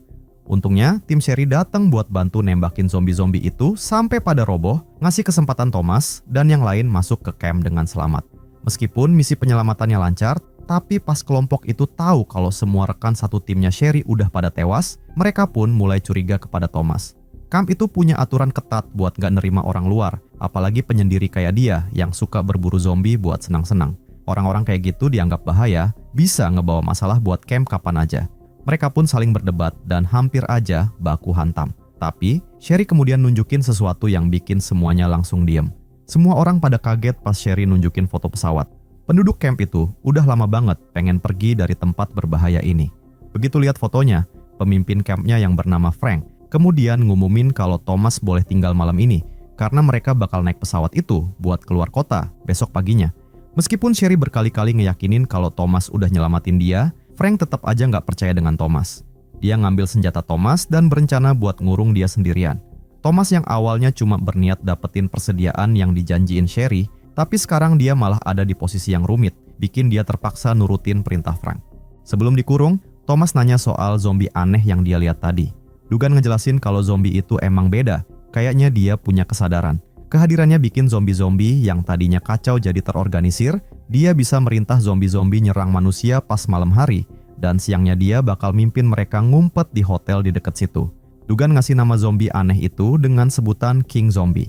Untungnya, tim Sherry datang buat bantu nembakin zombie-zombie itu sampai pada roboh, ngasih kesempatan Thomas dan yang lain masuk ke camp dengan selamat. Meskipun misi penyelamatannya lancar, tapi pas kelompok itu tahu kalau semua rekan satu timnya Sherry udah pada tewas, mereka pun mulai curiga kepada Thomas. Camp itu punya aturan ketat buat gak nerima orang luar, apalagi penyendiri kayak dia yang suka berburu zombie buat senang-senang. Orang-orang kayak gitu dianggap bahaya, bisa ngebawa masalah buat camp kapan aja. Mereka pun saling berdebat dan hampir aja baku hantam. Tapi, Sherry kemudian nunjukin sesuatu yang bikin semuanya langsung diem. Semua orang pada kaget pas Sherry nunjukin foto pesawat. Penduduk camp itu udah lama banget pengen pergi dari tempat berbahaya ini. Begitu lihat fotonya, pemimpin campnya yang bernama Frank kemudian ngumumin kalau Thomas boleh tinggal malam ini karena mereka bakal naik pesawat itu buat keluar kota besok paginya. Meskipun Sherry berkali-kali ngeyakinin kalau Thomas udah nyelamatin dia, Frank tetap aja nggak percaya dengan Thomas. Dia ngambil senjata Thomas dan berencana buat ngurung dia sendirian. Thomas yang awalnya cuma berniat dapetin persediaan yang dijanjiin Sherry, tapi sekarang dia malah ada di posisi yang rumit, bikin dia terpaksa nurutin perintah Frank. Sebelum dikurung, Thomas nanya soal zombie aneh yang dia lihat tadi. Dugan ngejelasin kalau zombie itu emang beda, kayaknya dia punya kesadaran. Kehadirannya bikin zombie-zombie yang tadinya kacau jadi terorganisir, dia bisa merintah zombie-zombie nyerang manusia pas malam hari, dan siangnya dia bakal mimpin mereka ngumpet di hotel di dekat situ. Dugan ngasih nama zombie aneh itu dengan sebutan King Zombie.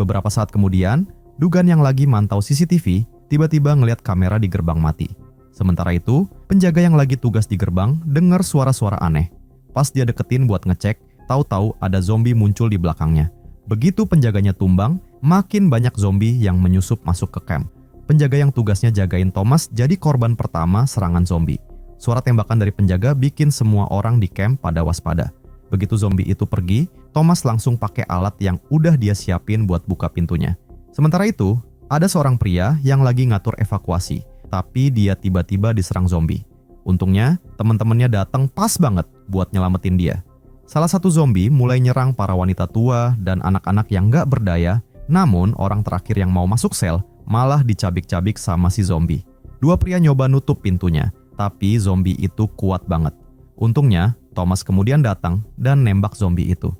Beberapa saat kemudian, Dugan yang lagi mantau CCTV tiba-tiba ngeliat kamera di gerbang mati. Sementara itu, penjaga yang lagi tugas di gerbang dengar suara-suara aneh. Pas dia deketin buat ngecek, tahu-tahu ada zombie muncul di belakangnya. Begitu penjaganya tumbang, makin banyak zombie yang menyusup masuk ke camp. Penjaga yang tugasnya jagain Thomas jadi korban pertama serangan zombie. Suara tembakan dari penjaga bikin semua orang di camp pada waspada. Begitu zombie itu pergi, Thomas langsung pakai alat yang udah dia siapin buat buka pintunya. Sementara itu, ada seorang pria yang lagi ngatur evakuasi, tapi dia tiba-tiba diserang zombie. Untungnya, teman-temannya datang pas banget buat nyelamatin dia. Salah satu zombie mulai nyerang para wanita tua dan anak-anak yang gak berdaya, namun orang terakhir yang mau masuk sel malah dicabik-cabik sama si zombie. Dua pria nyoba nutup pintunya, tapi zombie itu kuat banget. Untungnya, Thomas kemudian datang dan nembak zombie itu.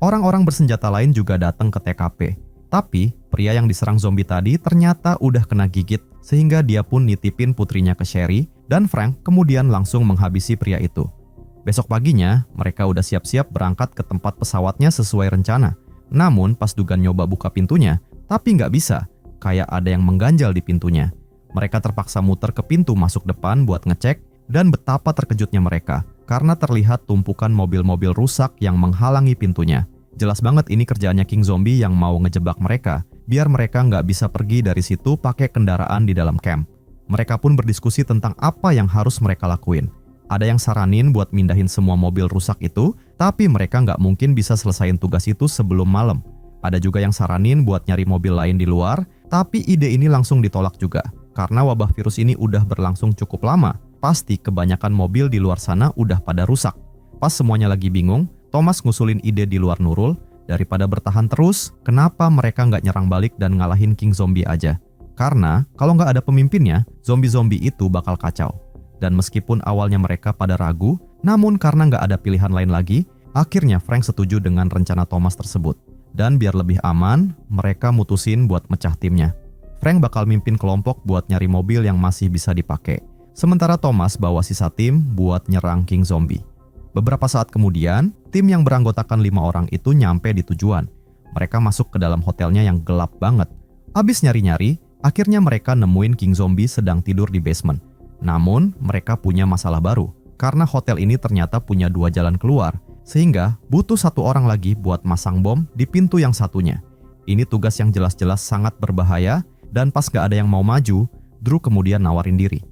Orang-orang bersenjata lain juga datang ke TKP. Tapi, pria yang diserang zombie tadi ternyata udah kena gigit, sehingga dia pun nitipin putrinya ke Sherry, dan Frank kemudian langsung menghabisi pria itu. Besok paginya, mereka udah siap-siap berangkat ke tempat pesawatnya sesuai rencana. Namun, pas Dugan nyoba buka pintunya, tapi nggak bisa, kayak ada yang mengganjal di pintunya. Mereka terpaksa muter ke pintu masuk depan buat ngecek, dan betapa terkejutnya mereka, karena terlihat tumpukan mobil-mobil rusak yang menghalangi pintunya. Jelas banget ini kerjaannya King Zombie yang mau ngejebak mereka, biar mereka nggak bisa pergi dari situ pakai kendaraan di dalam camp. Mereka pun berdiskusi tentang apa yang harus mereka lakuin. Ada yang saranin buat mindahin semua mobil rusak itu, tapi mereka nggak mungkin bisa selesain tugas itu sebelum malam. Ada juga yang saranin buat nyari mobil lain di luar, tapi ide ini langsung ditolak juga. Karena wabah virus ini udah berlangsung cukup lama, pasti kebanyakan mobil di luar sana udah pada rusak. Pas semuanya lagi bingung, Thomas ngusulin ide di luar Nurul, daripada bertahan terus, kenapa mereka nggak nyerang balik dan ngalahin King Zombie aja? Karena kalau nggak ada pemimpinnya, zombie-zombie itu bakal kacau. Dan meskipun awalnya mereka pada ragu, namun karena nggak ada pilihan lain lagi, akhirnya Frank setuju dengan rencana Thomas tersebut. Dan biar lebih aman, mereka mutusin buat mecah timnya. Frank bakal mimpin kelompok buat nyari mobil yang masih bisa dipakai. Sementara Thomas bawa sisa tim buat nyerang King Zombie. Beberapa saat kemudian, tim yang beranggotakan 5 orang itu nyampe di tujuan. Mereka masuk ke dalam hotelnya yang gelap banget. Abis nyari-nyari, akhirnya mereka nemuin King Zombie sedang tidur di basement. Namun, mereka punya masalah baru. Karena hotel ini ternyata punya 2 jalan keluar, sehingga butuh 1 orang lagi buat masang bom di pintu yang satunya. Ini tugas yang jelas-jelas sangat berbahaya, dan pas gak ada yang mau maju, Drew kemudian nawarin diri.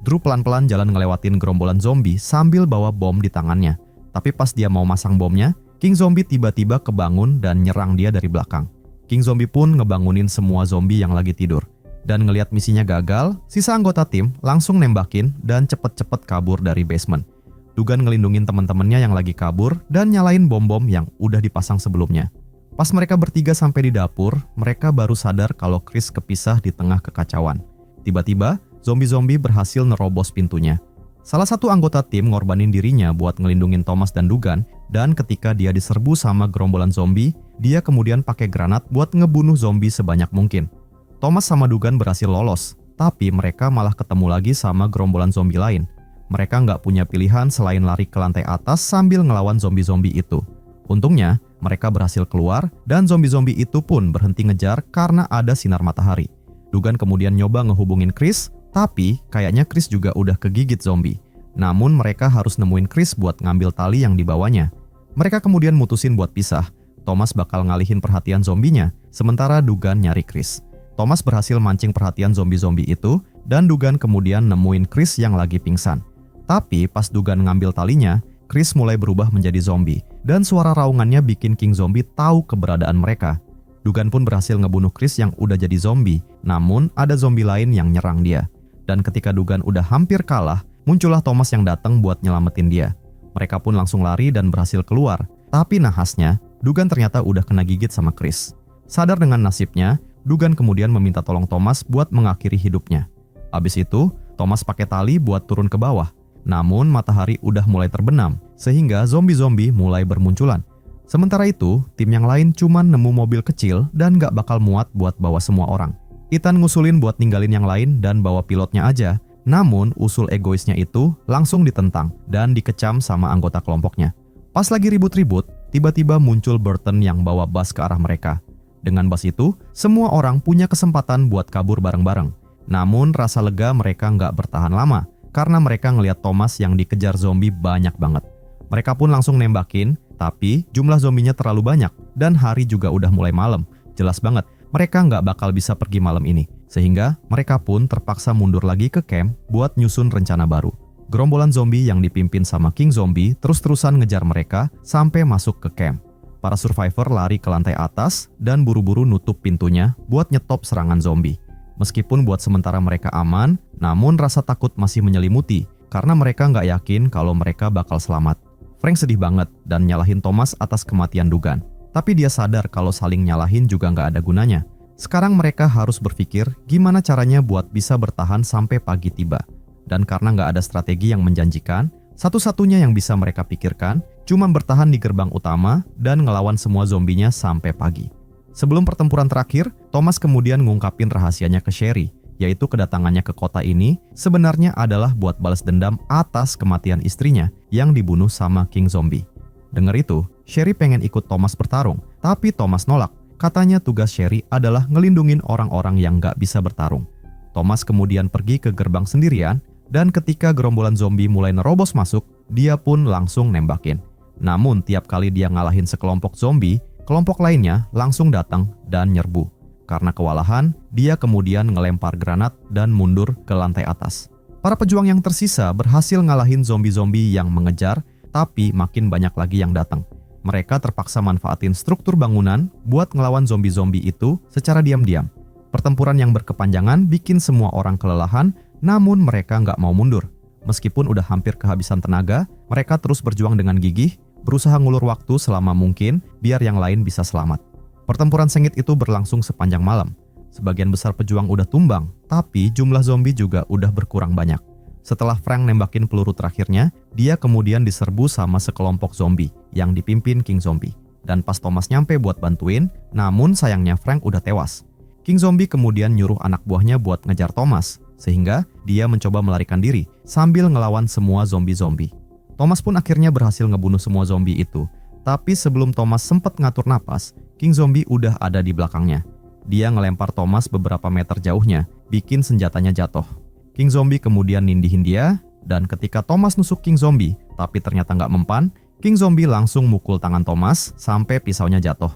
Drew pelan-pelan jalan ngelewatin gerombolan zombie sambil bawa bom di tangannya. Tapi pas dia mau masang bomnya, King Zombie tiba-tiba kebangun dan nyerang dia dari belakang. King Zombie pun ngebangunin semua zombie yang lagi tidur. Dan ngelihat misinya gagal, sisa anggota tim langsung nembakin dan cepet-cepet kabur dari basement. Dugan ngelindungin teman-temannya yang lagi kabur dan nyalain bom-bom yang udah dipasang sebelumnya. Pas mereka bertiga sampai di dapur, mereka baru sadar kalau Chris kepisah di tengah kekacauan. Tiba-tiba, zombie-zombie berhasil nerobos pintunya. Salah satu anggota tim ngorbanin dirinya buat ngelindungin Thomas dan Dugan, dan ketika dia diserbu sama gerombolan zombie, dia kemudian pakai granat buat ngebunuh zombie sebanyak mungkin. Thomas sama Dugan berhasil lolos, tapi mereka malah ketemu lagi sama gerombolan zombie lain. Mereka nggak punya pilihan selain lari ke lantai atas sambil ngelawan zombie-zombie itu. Untungnya, mereka berhasil keluar dan zombie-zombie itu pun berhenti ngejar karena ada sinar matahari. Dugan kemudian nyoba ngehubungin Chris, tapi kayaknya Chris juga udah kegigit zombie. Namun mereka harus nemuin Chris buat ngambil tali yang dibawanya. Mereka kemudian mutusin buat pisah. Thomas bakal ngalihin perhatian zombinya, sementara Dugan nyari Chris. Thomas berhasil mancing perhatian zombie-zombie itu, dan Dugan kemudian nemuin Chris yang lagi pingsan. Tapi pas Dugan ngambil talinya, Chris mulai berubah menjadi zombie, dan suara raungannya bikin King Zombie tahu keberadaan mereka. Dugan pun berhasil ngebunuh Chris yang udah jadi zombie, namun ada zombie lain yang nyerang dia. Dan ketika Dugan udah hampir kalah, muncullah Thomas yang datang buat nyelamatin dia. Mereka pun langsung lari dan berhasil keluar. Tapi nahasnya, Dugan ternyata udah kena gigit sama Chris. Sadar dengan nasibnya, Dugan kemudian meminta tolong Thomas buat mengakhiri hidupnya. Abis itu, Thomas pakai tali buat turun ke bawah. Namun matahari udah mulai terbenam, sehingga zombie-zombie mulai bermunculan. Sementara itu, tim yang lain cuman nemu mobil kecil dan gak bakal muat buat bawa semua orang. Ethan ngusulin buat ninggalin yang lain dan bawa pilotnya aja. Namun, usul egoisnya itu langsung ditentang dan dikecam sama anggota kelompoknya. Pas lagi ribut-ribut, tiba-tiba muncul Burton yang bawa bus ke arah mereka. Dengan bus itu, semua orang punya kesempatan buat kabur bareng-bareng. Namun, rasa lega mereka nggak bertahan lama, karena mereka ngelihat Thomas yang dikejar zombie banyak banget. Mereka pun langsung nembakin, tapi jumlah zombinya terlalu banyak, dan hari juga udah mulai malam. Jelas banget, mereka nggak bakal bisa pergi malam ini. Sehingga, mereka pun terpaksa mundur lagi ke camp buat nyusun rencana baru. Gerombolan zombie yang dipimpin sama King Zombie terus-terusan ngejar mereka sampai masuk ke camp. Para survivor lari ke lantai atas dan buru-buru nutup pintunya buat nyetop serangan zombie. Meskipun buat sementara mereka aman, namun rasa takut masih menyelimuti karena mereka nggak yakin kalau mereka bakal selamat. Frank sedih banget dan nyalahin Thomas atas kematian Dugan. Tapi dia sadar kalau saling nyalahin juga nggak ada gunanya. Sekarang mereka harus berpikir gimana caranya buat bisa bertahan sampai pagi tiba. Dan karena nggak ada strategi yang menjanjikan, satu-satunya yang bisa mereka pikirkan cuma bertahan di gerbang utama dan ngelawan semua zombinya sampai pagi. Sebelum pertempuran terakhir, Thomas kemudian ngungkapin rahasianya ke Sherry, yaitu kedatangannya ke kota ini sebenarnya adalah buat balas dendam atas kematian istrinya yang dibunuh sama King Zombie. Dengar itu, Sherry pengen ikut Thomas bertarung, tapi Thomas nolak. Katanya tugas Sherry adalah ngelindungin orang-orang yang nggak bisa bertarung. Thomas kemudian pergi ke gerbang sendirian, dan ketika gerombolan zombie mulai nerobos masuk, dia pun langsung nembakin. Namun tiap kali dia ngalahin sekelompok zombie, kelompok lainnya langsung datang dan nyerbu. Karena kewalahan, dia kemudian ngelempar granat dan mundur ke lantai atas. Para pejuang yang tersisa berhasil ngalahin zombie-zombie yang mengejar, tapi makin banyak lagi yang datang. Mereka terpaksa manfaatin struktur bangunan buat ngelawan zombie-zombie itu secara diam-diam. Pertempuran yang berkepanjangan bikin semua orang kelelahan, namun mereka nggak mau mundur. Meskipun udah hampir kehabisan tenaga, mereka terus berjuang dengan gigih, berusaha ngulur waktu selama mungkin biar yang lain bisa selamat. Pertempuran sengit itu berlangsung sepanjang malam. Sebagian besar pejuang udah tumbang, tapi jumlah zombie juga udah berkurang banyak. Setelah Frank nembakin peluru terakhirnya, dia kemudian diserbu sama sekelompok zombie yang dipimpin King Zombie. Dan pas Thomas nyampe buat bantuin, namun sayangnya Frank udah tewas. King Zombie kemudian nyuruh anak buahnya buat ngejar Thomas, sehingga dia mencoba melarikan diri sambil ngelawan semua zombie-zombie. Thomas pun akhirnya berhasil ngebunuh semua zombie itu. Tapi sebelum Thomas sempat ngatur napas, King Zombie udah ada di belakangnya. Dia ngelempar Thomas beberapa meter jauhnya, bikin senjatanya jatuh. King Zombie kemudian nindihin dia, dan ketika Thomas nusuk King Zombie, tapi ternyata nggak mempan, King Zombie langsung mukul tangan Thomas sampai pisaunya jatuh.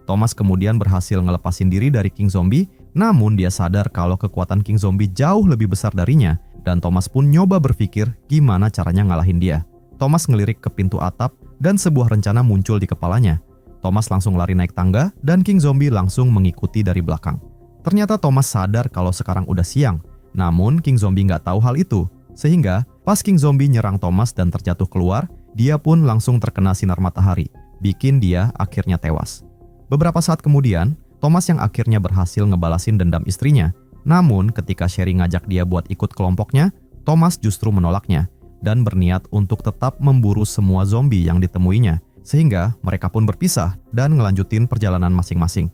Thomas kemudian berhasil ngelepasin diri dari King Zombie, namun dia sadar kalau kekuatan King Zombie jauh lebih besar darinya, dan Thomas pun nyoba berpikir gimana caranya ngalahin dia. Thomas ngelirik ke pintu atap, dan sebuah rencana muncul di kepalanya. Thomas langsung lari naik tangga dan King Zombie langsung mengikuti dari belakang. Ternyata Thomas sadar kalau sekarang udah siang, namun King Zombie nggak tahu hal itu. Sehingga pas King Zombie nyerang Thomas dan terjatuh keluar, dia pun langsung terkena sinar matahari, bikin dia akhirnya tewas. Beberapa saat kemudian, Thomas yang akhirnya berhasil ngebalasin dendam istrinya. Namun ketika Sherry ngajak dia buat ikut kelompoknya, Thomas justru menolaknya dan berniat untuk tetap memburu semua zombie yang ditemuinya. Sehingga mereka pun berpisah dan ngelanjutin perjalanan masing-masing.